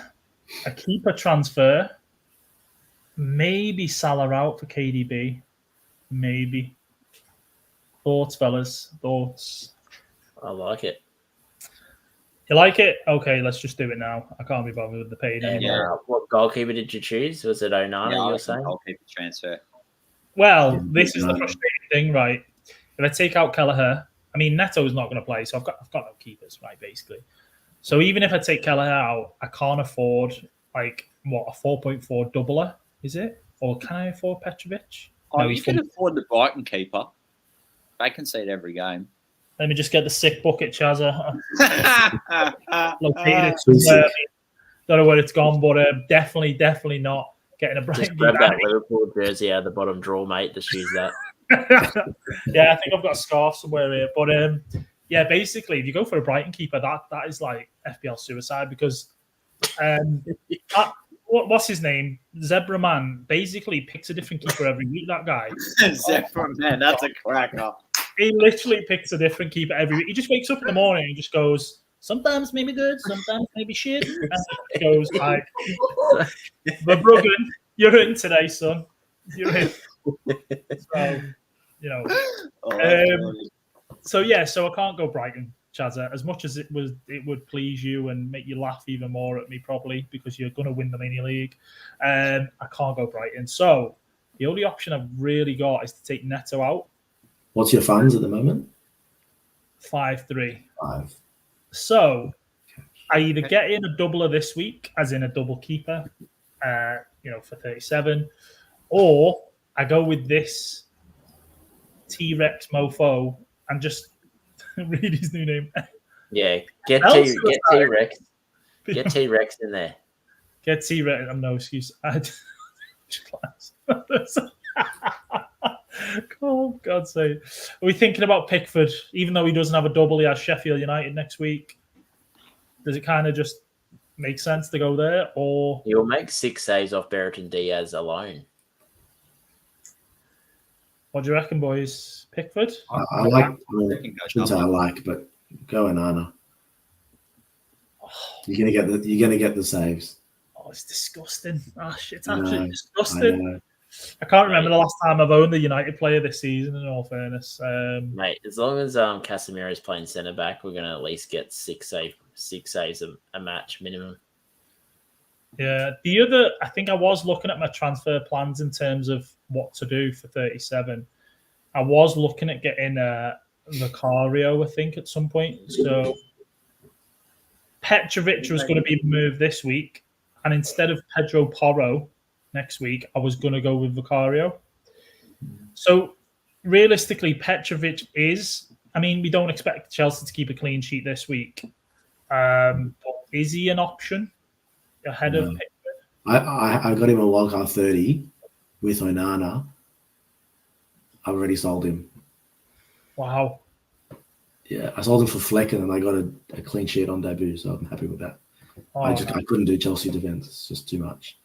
a keeper transfer. Maybe Salah out for KDB. Maybe. Thoughts, fellas? Thoughts? I like it. You like it? Okay, let's just do it now. I can't be bothered with the pain anymore. What goalkeeper did you choose? Was it Onana, Yeah, you were saying? goalkeeper transfer. Well, this is the frustrating thing, right? If I take out Kelleher, I mean, Neto's not going to play, so I've got no keepers, right, basically. So even if I take Kelleher out, I can't afford, like, what, a 4.4 doubler, is it? Or can I afford Petrovic? Oh, No, you can afford the Brighton keeper. They concede every game. Let me just get the sick bucket, Chazza. Located it Sweet. somewhere. Don't know where it's gone, but definitely not getting a Brighton. Just grab that Liverpool jersey out of the bottom drawer, mate. Just use that. Yeah, I think I've got a scarf somewhere here. But yeah, basically, if you go for a Brighton keeper, that is like FPL suicide because what's his name? Zebra Man basically picks a different keeper every week. That guy. Zebra Man, that's a cracker. He literally picks a different keeper every week. He just wakes up in the morning and just goes, sometimes maybe good, sometimes maybe shit. And he goes like, Verbruggen, you're in today, son. You're in. So, you know. So I can't go Brighton, Chazza. As much as it would please you and make you laugh even more at me probably because you're going to win the mini league. I can't go Brighton. So the only option I've really got is to take Neto out. What's your funds at the moment? 5-3. 5. So I either get in a doubler this week, as in a double keeper, for 37, or I go with this T-Rex mofo and just read his new name. Yeah, get T-Rex. Get T-Rex in there. Get T-Rex. I'm no excuse. Oh, God's sake. Are we thinking about Pickford? Even though he doesn't have a double, he has Sheffield United next week. Does it kind of just make sense to go there? Or he'll make 6 saves off Bertrand Diaz alone. What do you reckon, boys? Pickford? I like, shouldn't say I like, but go Onana. You're gonna get the saves. Oh, it's disgusting. Oh, shit, it's absolutely disgusting. I can't remember the last time I've owned a United player this season, in all fairness. Mate, as long as Casemiro's playing centre back, we're going to at least get 6 saves a match minimum. Yeah. I think I was looking at my transfer plans in terms of what to do for 37. I was looking at getting Vicario, I think, at some point. So Petrovic was going to be moved this week. And instead of Pedro Porro next week, I was going to go with Vicario. So realistically, Petrovic we don't expect Chelsea to keep a clean sheet this week. But is he an option ahead of Pickford? I got him a wildcard 30 with Onana. I've already sold him. Wow. Yeah, I sold him for Fleck and I got a clean sheet on debut, so I'm happy with that. Oh, I couldn't do Chelsea defense. It's just too much.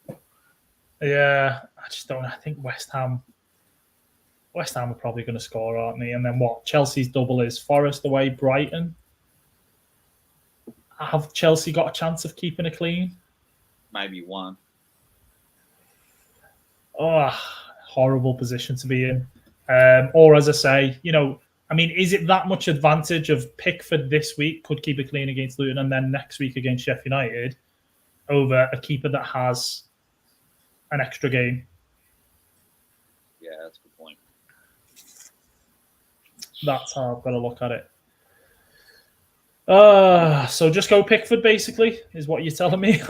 Yeah, I just don't. I think West Ham are probably going to score, aren't they? And then what? Chelsea's double is Forest away, Brighton. Have Chelsea got a chance of keeping it clean? Maybe one. Oh, horrible position to be in. Or as I say, is it that much advantage of Pickford this week could keep it clean against Luton and then next week against Sheffield United over a keeper that has an extra game? Yeah, that's a good point. That's how I've got to look at it. So just go Pickford, basically, is what you're telling me.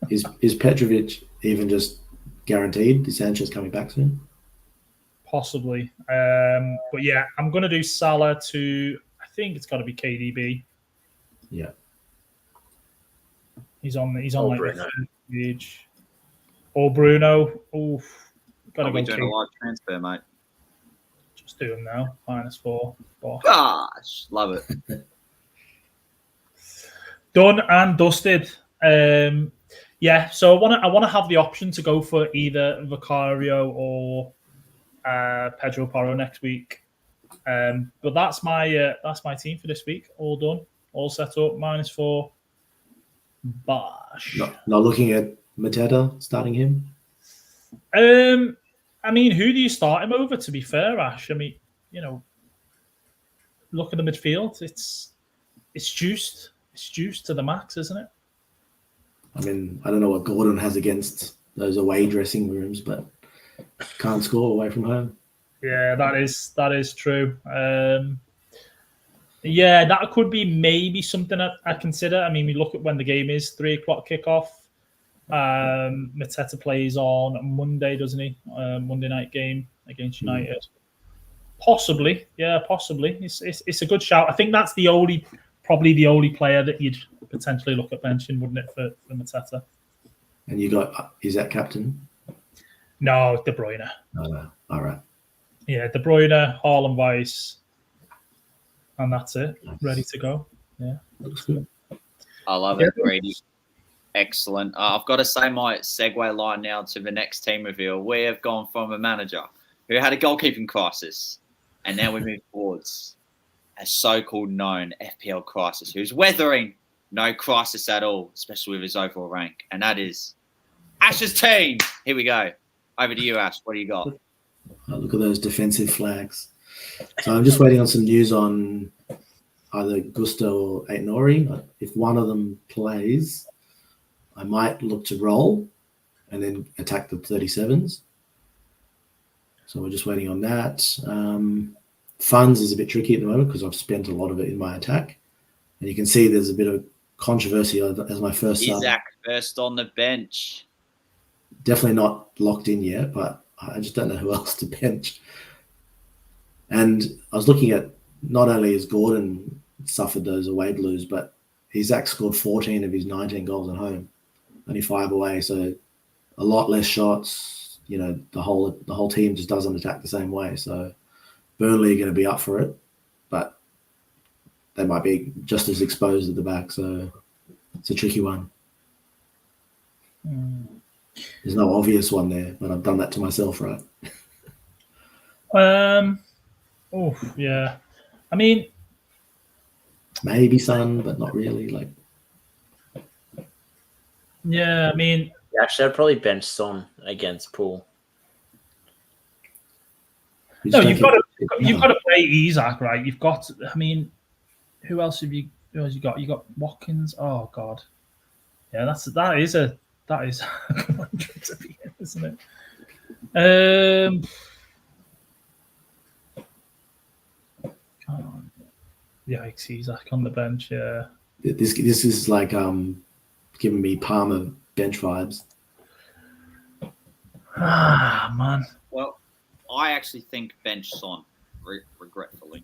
Is Petrovic even just guaranteed? Is Sanchez coming back soon? Possibly. But yeah, I'm going to do Salah to, I think it's got to be KDB. Yeah. He's on Oh, like Bruno. the third page. Or Bruno. Oof. Gotta Are we go doing a live transfer, mate? Just do him now. -4. Bosh. Gosh, love it. Done and dusted. Yeah, so I want to have the option to go for either Vicario or Pedro Porro next week. But that's my team for this week. All done, all set up. -4. Bosh. Not looking at Mateta, starting him. I mean, who do you start him over? To be fair, Ash. I mean, look at the midfield. It's juiced. It's juiced to the max, isn't it? I mean, I don't know what Gordon has against those away dressing rooms, but can't score away from home. Yeah, that is true. Yeah, that could be maybe something I consider. I mean, we look at when the game is 3:00 kickoff. Mateta plays on Monday, doesn't he? Monday night game against United. Possibly, yeah, possibly. It's a good shout. I think that's probably the only player that you'd potentially look at benching, wouldn't it, for Mateta? And is that captain? No, De Bruyne. No. All right. Yeah, De Bruyne, Haaland, Weiss, and that's it. Nice. Ready to go. Yeah, Looks good. I love it, Brady. Excellent. I've got to say my segue line now to the next team reveal. We have gone from a manager who had a goalkeeping crisis, and now we move towards a so-called known FPL crisis, who's weathering no crisis at all, especially with his overall rank, and that is Ash's team. Here we go. Over to you, Ash. What do you got? Look at those defensive flags. So I'm just waiting on some news on either Gusto or Aït-Nouri. If one of them plays, I might look to roll and then attack the 37s. So we're just waiting on that. Funds is a bit tricky at the moment because I've spent a lot of it in my attack. And you can see there's a bit of controversy as my first sub. Isaac first on the bench. Definitely not locked in yet, but I just don't know who else to bench. And I was looking at not only has Gordon suffered those away blues, but Isaac scored 14 of his 19 goals at home, only 5 away. So a lot less shots. The whole team just doesn't attack the same way. So Burnley are going to be up for it, but they might be just as exposed at the back. So it's a tricky one. There's no obvious one there, but I've done that to myself, right? Oh, yeah. I mean, maybe Son, but not really. yeah, I mean, Actually, I'd probably bench Son against Poole. no, you've got to play Isaac, right? You've got. I mean, who else have you got? You got Watkins. Oh God, yeah, that is a good one to be in, isn't it? Yikes, Isaac on the bench. Yeah, this is like giving me Palmer bench vibes. Ah, man. Well, I actually think bench Son, regretfully.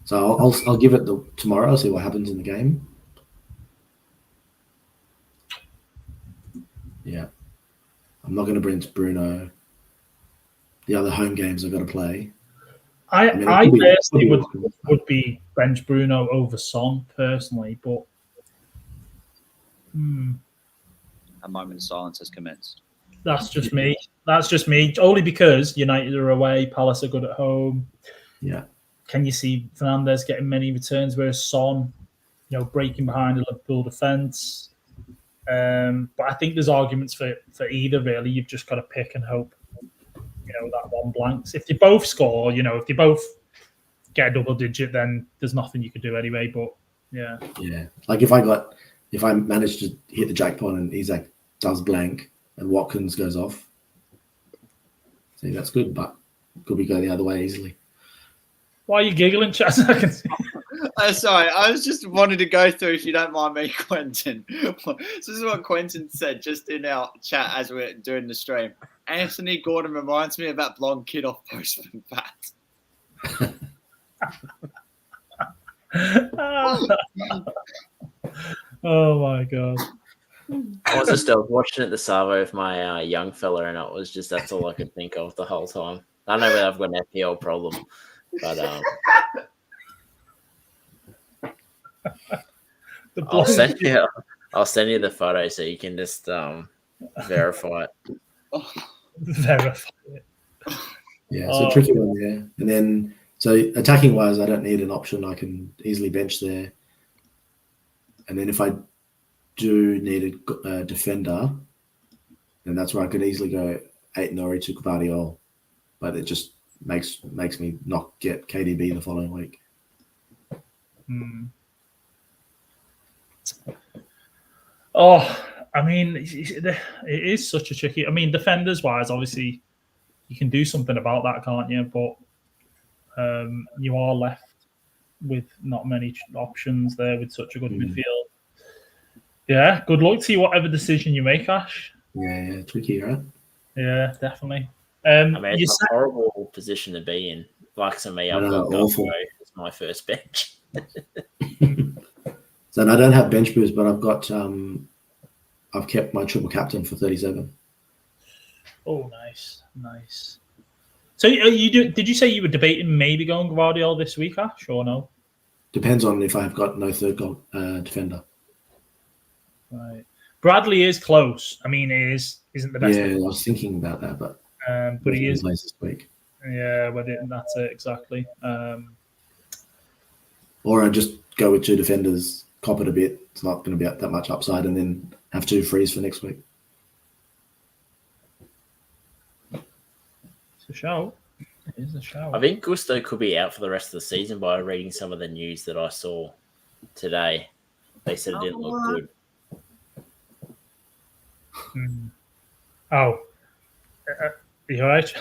So I'll give it tomorrow. See what happens in the game. Yeah, I'm not going to bench Bruno. The other home games I've got to play. I personally would be bench Bruno over Son personally, but A moment of silence has commenced. that's just me. That's just me. Only because United are away, Palace are good at home. Yeah. Can you see Fernandes getting many returns, whereas Son, breaking behind the Liverpool defence? But I think there's arguments for either. Really, you've just got to pick and hope. That one blanks. If they both score, if they both get a double digit, then there's nothing you could do anyway. But yeah. Like if I manage to hit the jackpot and Isaac does blank and Watkins goes off, see, that's good. But could we go the other way easily? Why are you giggling, Chaz? Sorry, I was just wanting to go through, if you don't mind me, Quentin. So this is what Quentin said just in our chat as we're doing the stream. Anthony Gordon reminds me of that blonde kid off Postman Pat. Oh my god. I was watching it the Savo with my young fella, and it was just that's all I could think of the whole time. I don't know whether I've got an FPL problem, but I'll send you the photo so you can just verify it. Verify it. Yeah, it's a tricky one there. And then, so attacking wise, I don't need an option. I can easily bench there. And then if I do need a defender, then that's where I could easily go 8 Nori to Gvardiol. But it just makes me not get KDB the following week. Oh, I mean, it is such a tricky. I mean, defenders wise, obviously, you can do something about that, can't you? But you are left with not many options there with such a good midfield. Yeah, good luck to you, whatever decision you make, Ash. Yeah, tricky, right? Yeah, definitely. I mean, it's a horrible position to be in. Like to me, I've got Gusto as my first bench. So I don't have bench boost, but I've kept my triple captain for 37. Oh, nice. So did you say you were debating maybe going Gvardiol this week, Ash, or no? Depends on if I've got no third goal defender. Right. Bradley is close. I mean, isn't the best. Yeah, I was thinking about that, but he is this week. Yeah, that's it exactly. Or I just go with 2 defenders, cop it a bit. It's not going to be that much upside, and then have 2 frees for next week. It's a shout. It is a shout. I think Gusto could be out for the rest of the season by reading some of the news that I saw today. They said it didn't look good. Oh, you all right?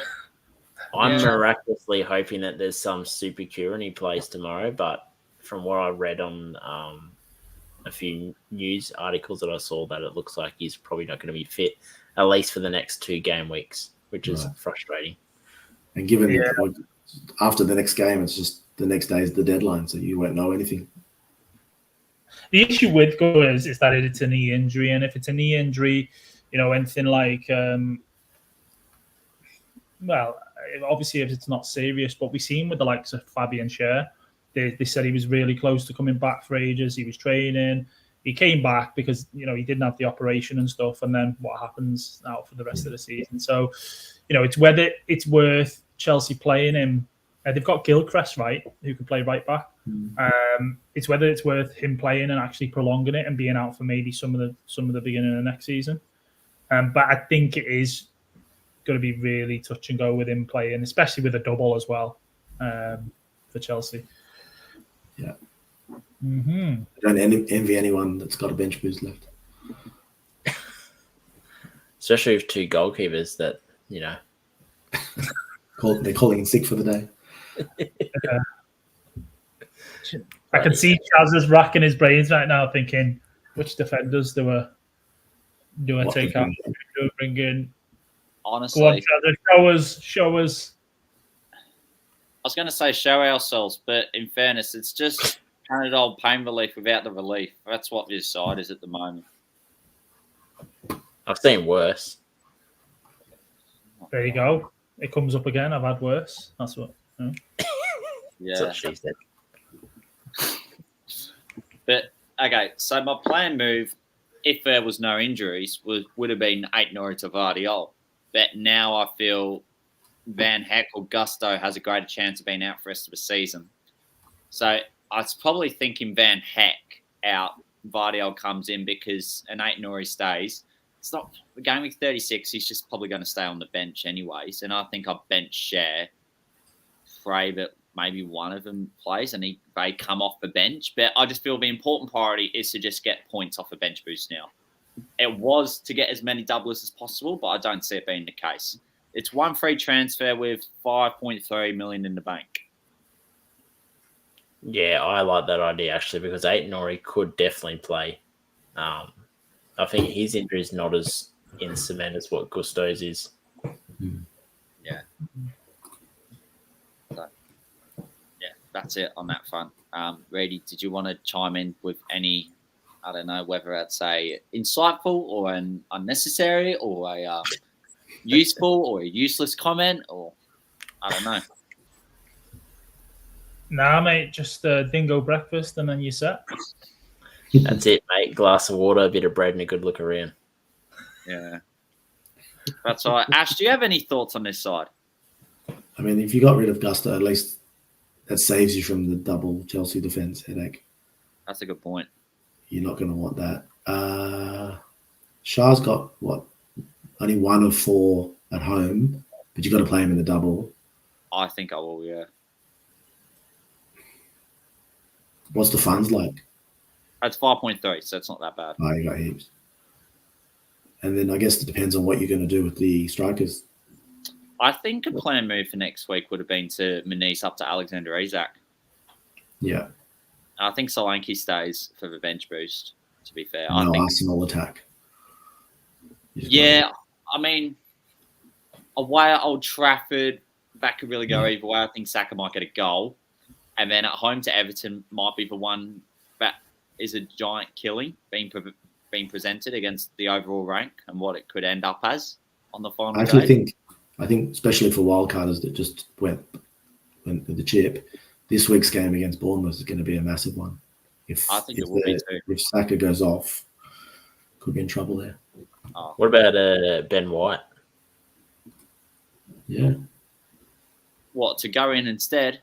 I'm miraculously hoping that there's some super cure and he plays tomorrow, but from what I read on a few news articles that I saw, that it looks like he's probably not going to be fit, at least for the next 2 game weeks, which is frustrating. And given that after the next game, it's just the next day is the deadline, so you won't know anything. The issue with Go is that it's a knee injury, and if it's a knee injury, anything like, obviously if it's not serious, but we've seen with the likes of Fabian Schär, they said he was really close to coming back for ages. He was training. He came back because, he didn't have the operation and stuff, and then what happens out for the rest of the season. So, it's whether it's worth Chelsea playing him. They've got Gilchrist, right, who can play right back. It's whether it's worth him playing and actually prolonging it and being out for maybe some of the beginning of next season. But I think it is going to be really touch and go with him playing, especially with a double as well for Chelsea. Yeah. I don't envy anyone that's got a bench boost left. Especially with 2 goalkeepers that, They're calling in sick for the day. I can see Chaz is racking his brains right now thinking, which defenders do I take out? Do I bring in? Honestly. Go on, Chaz, show us. I was going to say show ourselves, but in fairness, it's just Panadol pain relief without the relief. That's what this side is at the moment. I've seen worse. There you go. It comes up again. I've had worse. That's what. Yeah. That's what she said. But okay, so my planned move, if there was no injuries, would have been 8 Nori to Gvardiol. But now I feel Van Heck or Gusto has a greater chance of being out for the rest of the season. So I was probably thinking Van Heck out, Gvardiol comes in because an 8 Nori stays. It's not the game week 36. He's just probably going to stay on the bench anyways. And I think I'll bench Schär, pray that maybe one of them plays and they come off the bench. But I just feel the important priority is to just get points off a bench boost now. It was to get as many doublers as possible, but I don't see it being the case. It's 1 free transfer with 5.3 million in the bank. Yeah, I like that idea actually because 8 Nori could definitely play. I think his injury is not as in cement as what Gusto's is. Yeah. So, yeah, that's it on that front. Reddy, did you want to chime in with any I don't know whether I'd say insightful or an unnecessary or a useful or a useless comment, or I don't know. Nah, mate, just dingo breakfast and then you're set. That's it, mate. Glass of water, a bit of bread, and a good look around. Yeah. That's all right. Ash, do you have any thoughts on this side? I mean, if you got rid of Gusto, at least that saves you from the double Chelsea defence headache. That's a good point. You're not going to want that. Shah's got, only 1 of 4 at home, but you've got to play him in the double. I think I will, yeah. What's the funds like? That's 5.3, so it's not that bad. Oh, you got heaps. And then I guess it depends on what you're going to do with the strikers. I think a planned move for next week would have been to Manise up to Alexander Isak. Yeah. I think Solanke stays for the bench boost, to be fair. No I think, Arsenal attack. Yeah, I mean, away at Old Trafford, that could really go either way. I think Saka might get a goal. And then at home to Everton might be the one that is a giant killing being presented against the overall rank and what it could end up as on the final day. I think especially for wildcarders that just went with the chip, this week's game against Bournemouth is going to be a massive one. I think it will be too. If Saka goes off, could be in trouble there. Oh. What about Ben White? Yeah. What, to go in instead?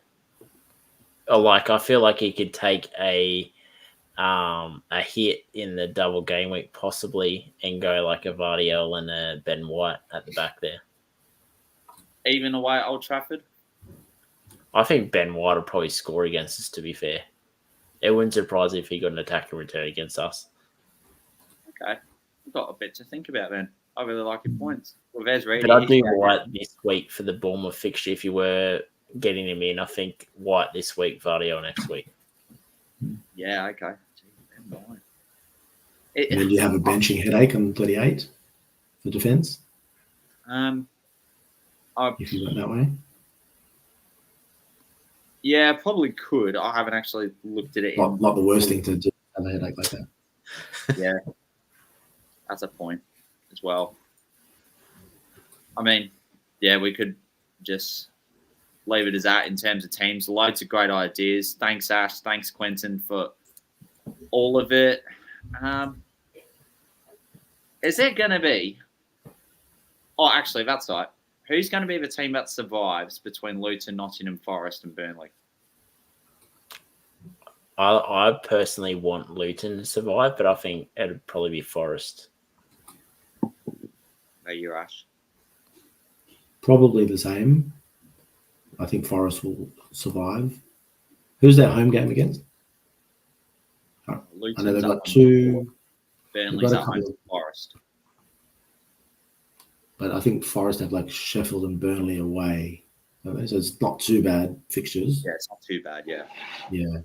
Oh, I feel like he could take a hit in the double game week possibly and go like a Vardiel and a Ben White at the back there. Even away at Old Trafford? I think Ben White will probably score against us, to be fair. It wouldn't surprise me if he got an attacking return against us. Okay. We've got a bit to think about then. I really like your points. Well, there's Reedy. But I'd do White this week for the Bournemouth fixture if you were getting him in. I think White this week, Vardiel next week. Yeah, okay. And then do you have a benching headache on 38 for defence? If you went that way? Yeah, probably could. I haven't actually looked at it. Not the worst thing to do, have a headache like that. Yeah, that's a point as well. I mean, yeah, we could just leave it as that in terms of teams. Loads of great ideas. Thanks, Ash. Thanks, Quentin, for all of it. Is there going to be... Oh, actually, that's right. Who's going to be the team that survives between Luton, Nottingham Forest and Burnley? I personally want Luton to survive, but I think it'd probably be Forest. There you, Ash. Probably the same. I think Forest will survive. Who's their home game against? Luton's I know they've got up 2. Burnley's at home to Forest. But I think Forest have like Sheffield and Burnley away. So it's not too bad fixtures. Yeah, it's not too bad, yeah. Yeah.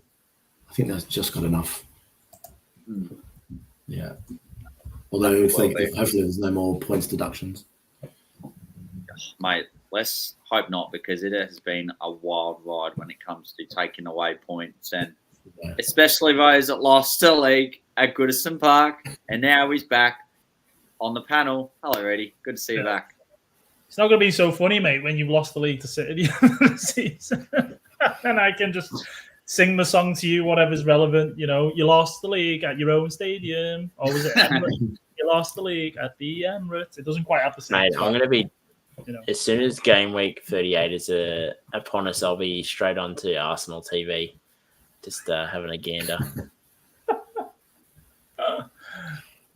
I think that's just got enough. Yeah. Although hopefully there's no more points deductions. Mate, let's hope not, because it has been a wild ride when it comes to taking away points, and especially those that lost the league at Goodison Park, and now he's back on the panel. Hello, Reddy. Good to see you back. It's not going to be so funny, mate, when you've lost the league to City the season. And I can just sing the song to you, whatever's relevant. You know, you lost the league at your own stadium. Or was it Emirates? You lost the league at the Emirates. It doesn't quite have the same. Mate, I'm going to be... As soon as game week 38 is upon us, I'll be straight onto Arsenal TV, just having a gander.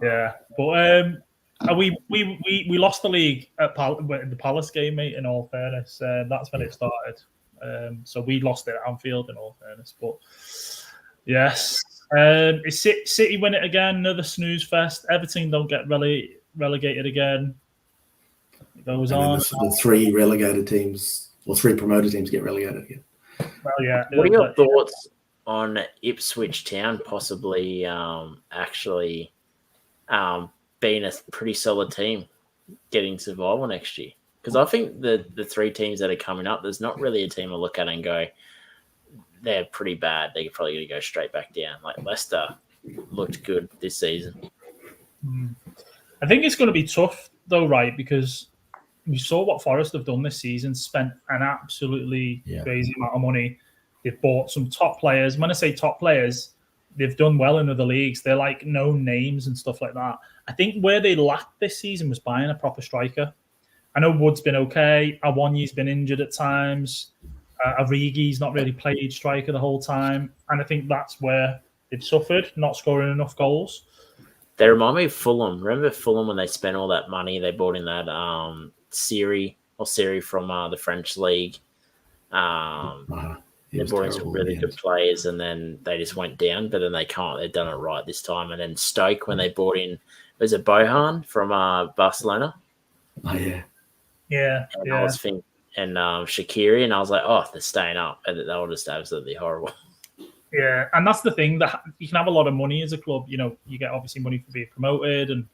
Yeah, but we lost the league at the Palace game, mate. In all fairness, that's when it started. So we lost it at Anfield. In all fairness, but yes, is City win it again? Another snooze fest. Everton don't get relegated again. It goes on. The 3 relegated teams or 3 promoted teams get relegated again. Well, yeah. What are your thoughts on Ipswich Town possibly actually being a pretty solid team getting survival next year? Because I think the 3 teams that are coming up, there's not really a team to look at and go, they're pretty bad. They're probably going to go straight back down. Like Leicester, looked good this season. I think it's going to be tough though, right? Because we saw what Forest have done this season, spent an absolutely crazy amount of money. They've bought some top players. When I say top players, they've done well in other leagues. They're like known names and stuff like that. I think where they lacked this season was buying a proper striker. I know Wood's been okay. Awonyi's been injured at times. Origi's not really played striker the whole time. And I think that's where they've suffered, not scoring enough goals. They remind me of Fulham. Remember Fulham when they spent all that money? They bought in that Siri from the French league. They brought in some really good players, and then they just went down. But then they can't. They've done it right this time. And then Stoke, when they brought in, was it Bohan from Barcelona? Oh yeah. And I was thinking, and Shaqiri, and I was like, oh, they're staying up, and they were just absolutely horrible. Yeah, and that's the thing, that you can have a lot of money as a club. You know, you get obviously money for being promoted and,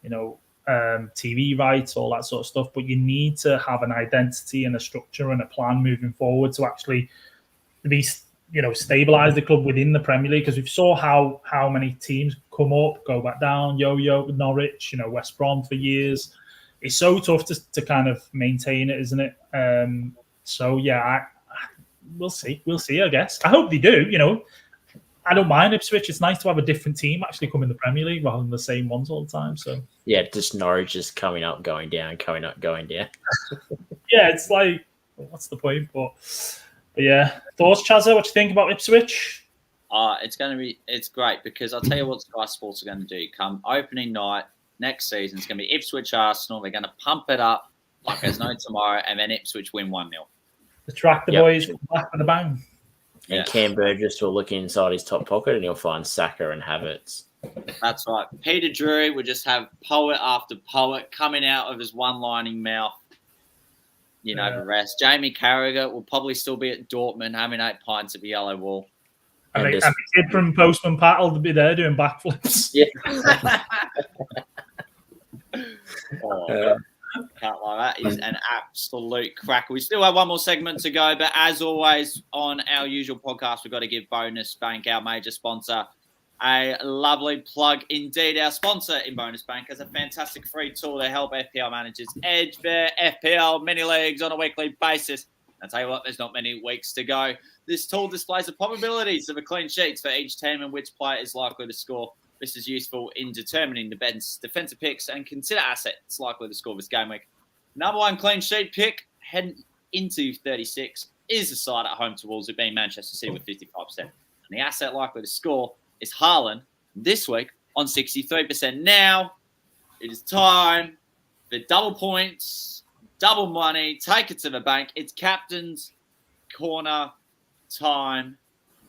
you know, TV rights, all that sort of stuff. But you need to have an identity and a structure and a plan moving forward to actually be, you know, stabilize the club within the Premier League. Because we saw how many teams come up, go back down, yo-yo, Norwich, you know, West Brom for years. It's so tough to kind of maintain it, isn't it? So yeah, we'll see. We'll see, I guess. I hope they do. You know, I don't mind Ipswich. It's nice to have a different team actually come in the Premier League rather than the same ones all the time. So yeah, just Norwich is coming up, going down, coming up, going down. Yeah, it's like, what's the point? But yeah, thoughts, Chazza? What do you think about Ipswich? It's great because I'll tell you what Sky Sports are going to do. Come opening night next season, it's going to be Ipswich Arsenal. They're going to pump it up like there's no tomorrow, and then Ipswich win 1-0. The tractor boys come back with a bang. And Cam Burgess will look inside his top pocket and he'll find Saka and Havertz. That's right. Peter Drury will just have poet after poet coming out of his one-lining mouth. You know, the rest. Jamie Carragher will probably still be at Dortmund having 8 pints at the yellow wall. And the kid from Postman Pat will be there doing backflips. Yeah. Can't lie. That is an absolute cracker. We still have one more segment to go, but as always on our usual podcast, we've got to give Bonus Bank, our major sponsor, a lovely plug indeed. Our sponsor in Bonus Bank has a fantastic free tool to help FPL managers edge their FPL mini leagues on a weekly basis. I'll tell you what, there's not many weeks to go. This tool displays the probabilities of a clean sheets for each team and which player is likely to score. This is useful in determining the best defensive picks and consider assets likely to score this game week. Number one clean sheet pick heading into 36 is the side at home to Wolves, it being Manchester City with 55%. And the asset likely to score is Haaland this week on 63%. Now it is time for double points, double money, take it to the bank. It's captain's corner time,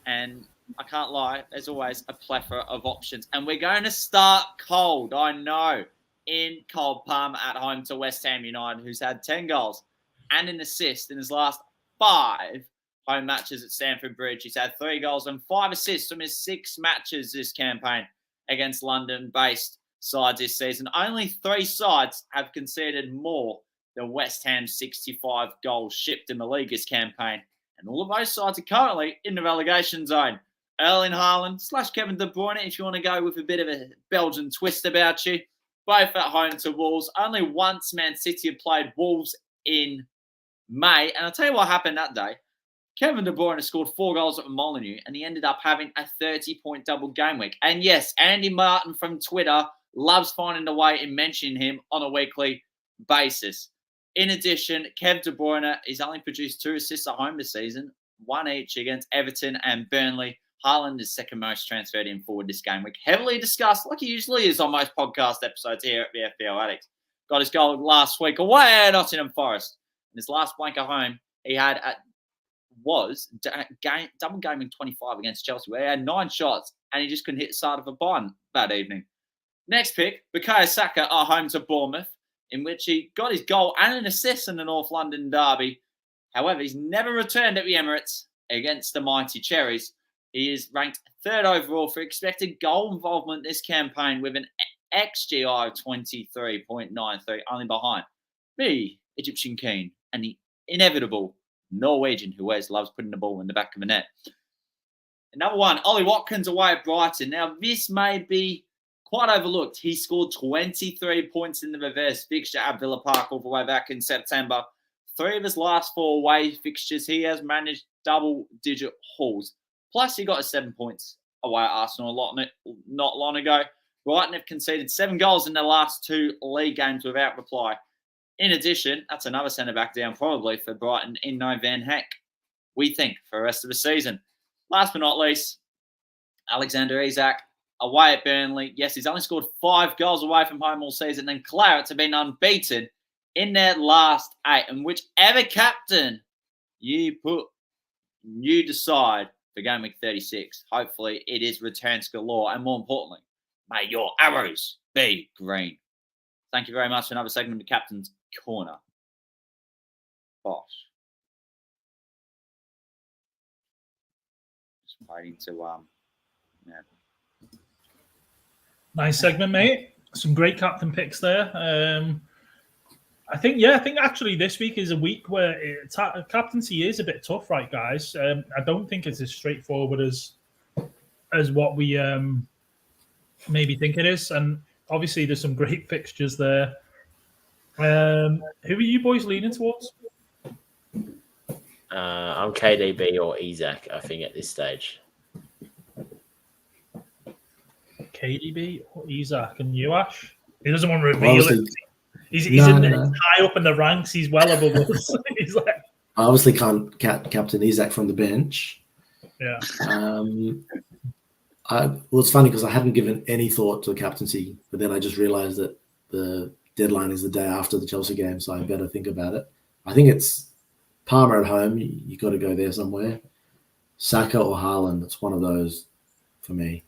and I can't lie, there's always a plethora of options. And we're going to start cold, I know, in Cole Palmer at home to West Ham United, who's had 10 goals and an assist in his last 5 home matches at Stamford Bridge. He's had 3 goals and 5 assists from his 6 matches this campaign against London-based sides this season. Only 3 sides have conceded more than West Ham's 65 goals shipped in the league this campaign. And all of those sides are currently in the relegation zone. Erling Haaland / Kevin De Bruyne, if you want to go with a bit of a Belgian twist about you. Both at home to Wolves. Only once Man City have played Wolves in May. And I'll tell you what happened that day. Kevin De Bruyne scored 4 goals at Molineux, and he ended up having a 30-point double game week. And yes, Andy Martin from Twitter loves finding a way in mentioning him on a weekly basis. In addition, Kev De Bruyne has only produced 2 assists at home this season, 1 each against Everton and Burnley. Haaland is second most transferred in forward this game week. Heavily discussed, like he usually is on most podcast episodes here at the FPL Addicts. Got his goal last week away at Nottingham Forest. In his last blank at home, he had double game in 25 against Chelsea, where he had 9 shots and he just couldn't hit the side of a barn that evening. Next pick, Bukayo Saka at home to Bournemouth, in which he got his goal and an assist in the North London derby. However, he's never returned at the Emirates against the mighty Cherries. He is ranked 3rd overall for expected goal involvement this campaign with an XGI of 23.93, only behind the Egyptian King and the inevitable Norwegian who always loves putting the ball in the back of the net. Another one, Ollie Watkins away at Brighton. Now, this may be quite overlooked. He scored 23 points in the reverse fixture at Villa Park all the way back in September. 3 of his last 4 away fixtures, he has managed double-digit hauls. Plus, he got 7 points away at Arsenal not long ago. Brighton have conceded 7 goals in their last 2 league games without reply. In addition, that's another centre-back down probably for Brighton in no Van Heck, we think, for the rest of the season. Last but not least, Alexander Isak away at Burnley. Yes, he's only scored 5 goals away from home all season, and Clarets have been unbeaten in their last 8. And whichever captain you decide for Game Week 36, hopefully it is returns galore. And more importantly, may your arrows be green. Thank you very much for another segment of Captain's Corner. Bosh. Just waiting to Nice segment, mate. Some great captain picks there. I think actually this week is a week where captaincy is a bit tough, right, guys? I don't think it's as straightforward as what we maybe think it is. And obviously there's some great fixtures there. Who are you boys leaning towards? I'm KDB or Isak, I think, at this stage. KDB or Isak, and you, Ash? He doesn't want to reveal it. He's high up in the ranks. He's well above us. He's like, I obviously can't captain Isak from the bench. Yeah. It's funny because I hadn't given any thought to the captaincy, but then I just realized that the deadline is the day after the Chelsea game, so I better think about it. I think it's Palmer at home. You got to go there somewhere. Saka or Haaland. It's one of those for me.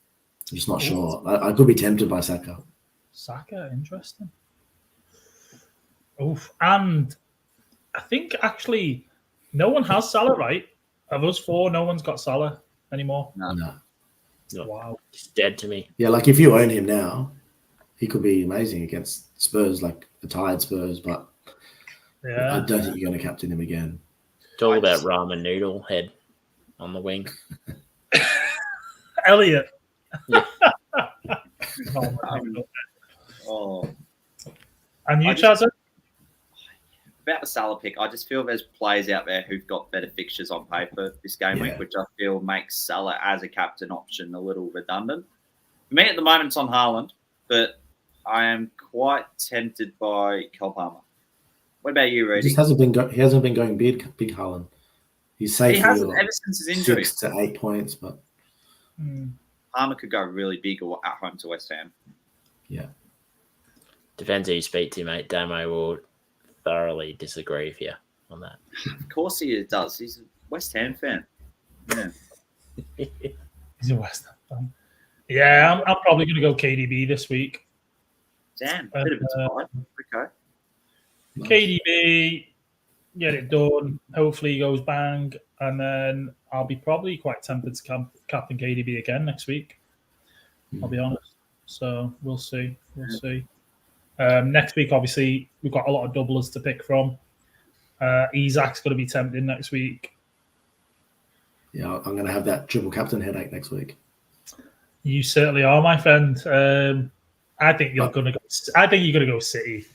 I'm just not sure. I could be tempted by Saka. Saka, interesting. Oof. And I think actually no one has Salah, right? Of us 4, no one's got Salah anymore. No. Wow. It's dead to me. Yeah, like if you own him now, he could be amazing against Spurs, like the tired Spurs, but I don't think you're going to captain him again. It's all about ramen noodle head on the wing. Elliot. Yeah. And you, Chazza? About the Salah pick, I just feel there's players out there who've got better fixtures on paper this game week, which I feel makes Salah as a captain option a little redundant. For me at the moment, it's on Haaland, but I am quite tempted by Cole Palmer. What about you, Rudy? He hasn't been going big Haaland. He's safe. He hasn't ever since his injury. 6 to 8 points, but Palmer could go really big at home to West Ham. Yeah. Depends who you speak to, mate. Damo will thoroughly disagree with you on that. Of course he does. He's a West Ham fan. Yeah. He's a West Ham fan. Yeah, I'm probably going to go KDB this week. Damn, bit of a surprise. Okay. Nice. KDB, get it done. Hopefully he goes bang. And then I'll be probably quite tempted to captain KDB again next week. I'll be honest. So we'll see. Next week, obviously, we've got a lot of doublers to pick from. Isak's going to be tempting next week. Yeah, I'm going to have that triple captain headache next week. You certainly are, my friend. I think you're going to go. I think you're going to go City.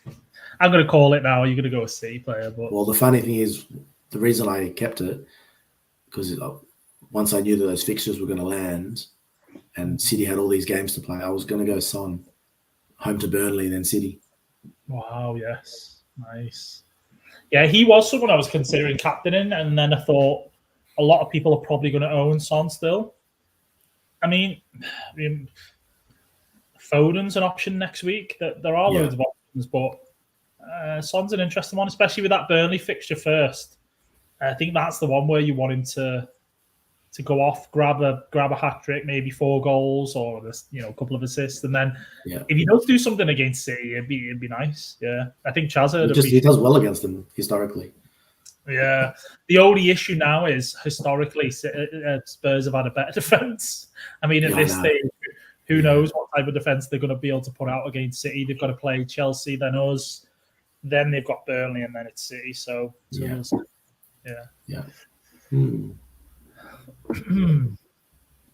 I'm going to call it now. You're going to go a City player. But well, the funny thing is, the reason I kept it because once I knew that those fixtures were going to land, and City had all these games to play, I was going to go Son, home to Burnley, then City. Wow, yes, nice. Yeah, he was someone I was considering captaining, and then I thought a lot of people are probably going to own Son still. I mean, Foden's an option next week. There are loads of options, but Son's an interesting one, especially with that Burnley fixture first. I think that's the one where you want him to go off, grab a hat trick, maybe 4 goals or a couple of assists, and then if he does do something against City, it'd be nice. Yeah, I think Chaz he does well against them historically. Yeah, the only issue now is historically Spurs have had a better defense. I mean, at this stage, who knows what type of defense they're going to be able to put out against City? They've got to play Chelsea, then us, then they've got Burnley, and then it's City. So we'll see. Yeah.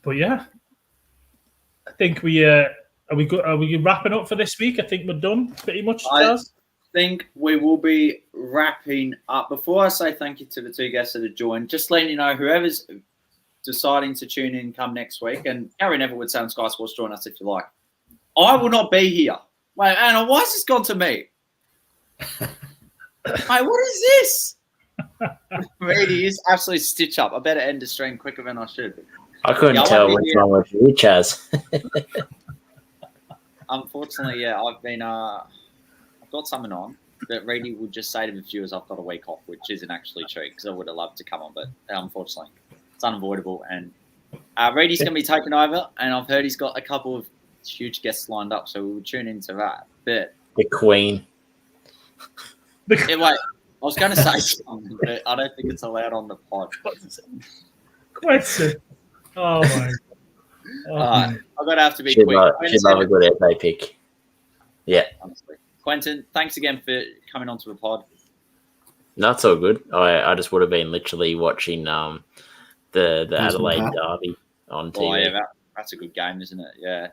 But yeah, I think we are we wrapping up for this week? I think we're done pretty much, Jazz. I think we will be wrapping up. Before I say thank you to the two guests that have joined, just letting you know, whoever's deciding to tune in come next week, and Gary Neville would say on Sky Sports, join us if you like. I will not be here. Wait, Anna, why has this gone to me? Mate, what is this? Really is absolutely stitch up. I better end the stream quicker than I should. I couldn't tell which one was you, Chaz. Unfortunately, yeah, I've got something on, but Reedy would just say to the viewers, I've got a week off, which isn't actually true because I would have loved to come on, but unfortunately, it's unavoidable. And Reedy's going to be taking over, and I've heard he's got a couple of huge guests lined up, so we will tune into that. But the Queen. Yeah, wait, I was going to say something, but I don't think it's allowed on the pod. Question. Oh my! I've got to have to be quick. She'd love a good FA pick. Yeah. Honestly. Quentin, thanks again for coming onto the pod. That's all good. I just would have been literally watching the Adelaide derby on TV. Oh, yeah, that's a good game, isn't it? Yeah.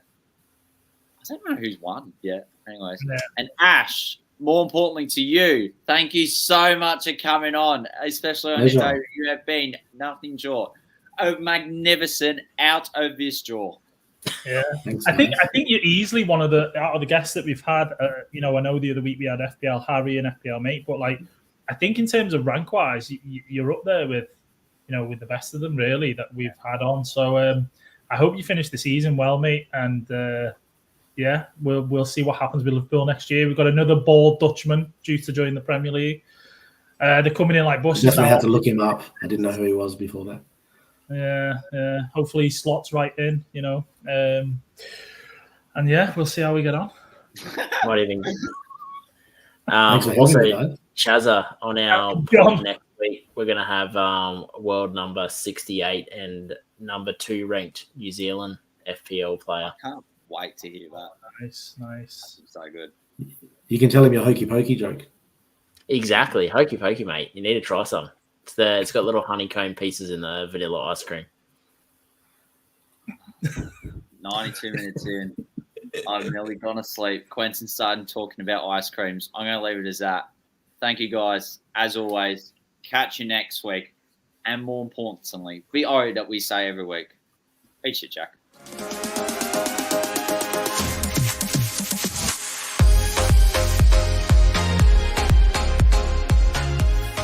I don't know who's won yet. Anyways. Yeah. And Ash, more importantly to you, thank you so much for coming on, especially on the day you have been nothing short of magnificent, out of this draw. Yeah, I think you're easily one of the out of the guests that we've had. I know the other week we had FPL Harry and FPL Mate, but like I think in terms of rank wise, you're up there with with the best of them really that we've had on. So I hope you finish the season well, mate, and yeah, we'll see what happens with Liverpool next year. We've got another bald Dutchman due to join the Premier League. They're coming in like buses. Definitely had to look him up. I didn't know who he was before that. Yeah. Hopefully he slots right in, and yeah, we'll see how we get on. What do you think? Also, Chazza, on our pod next week, we're going to have world number 68 and number 2 ranked New Zealand FPL player. I can't wait to hear that. Nice. That's so good. You can tell him your hokey pokey joke. Exactly. Hokey pokey, mate. You need to try some. It's got little honeycomb pieces in the vanilla ice cream. 92 minutes in. I've nearly gone to sleep. Quentin started talking about ice creams. I'm going to leave it as that. Thank you, guys. As always, catch you next week. And more importantly, be ORI that we say every week. Eat shit, Jack.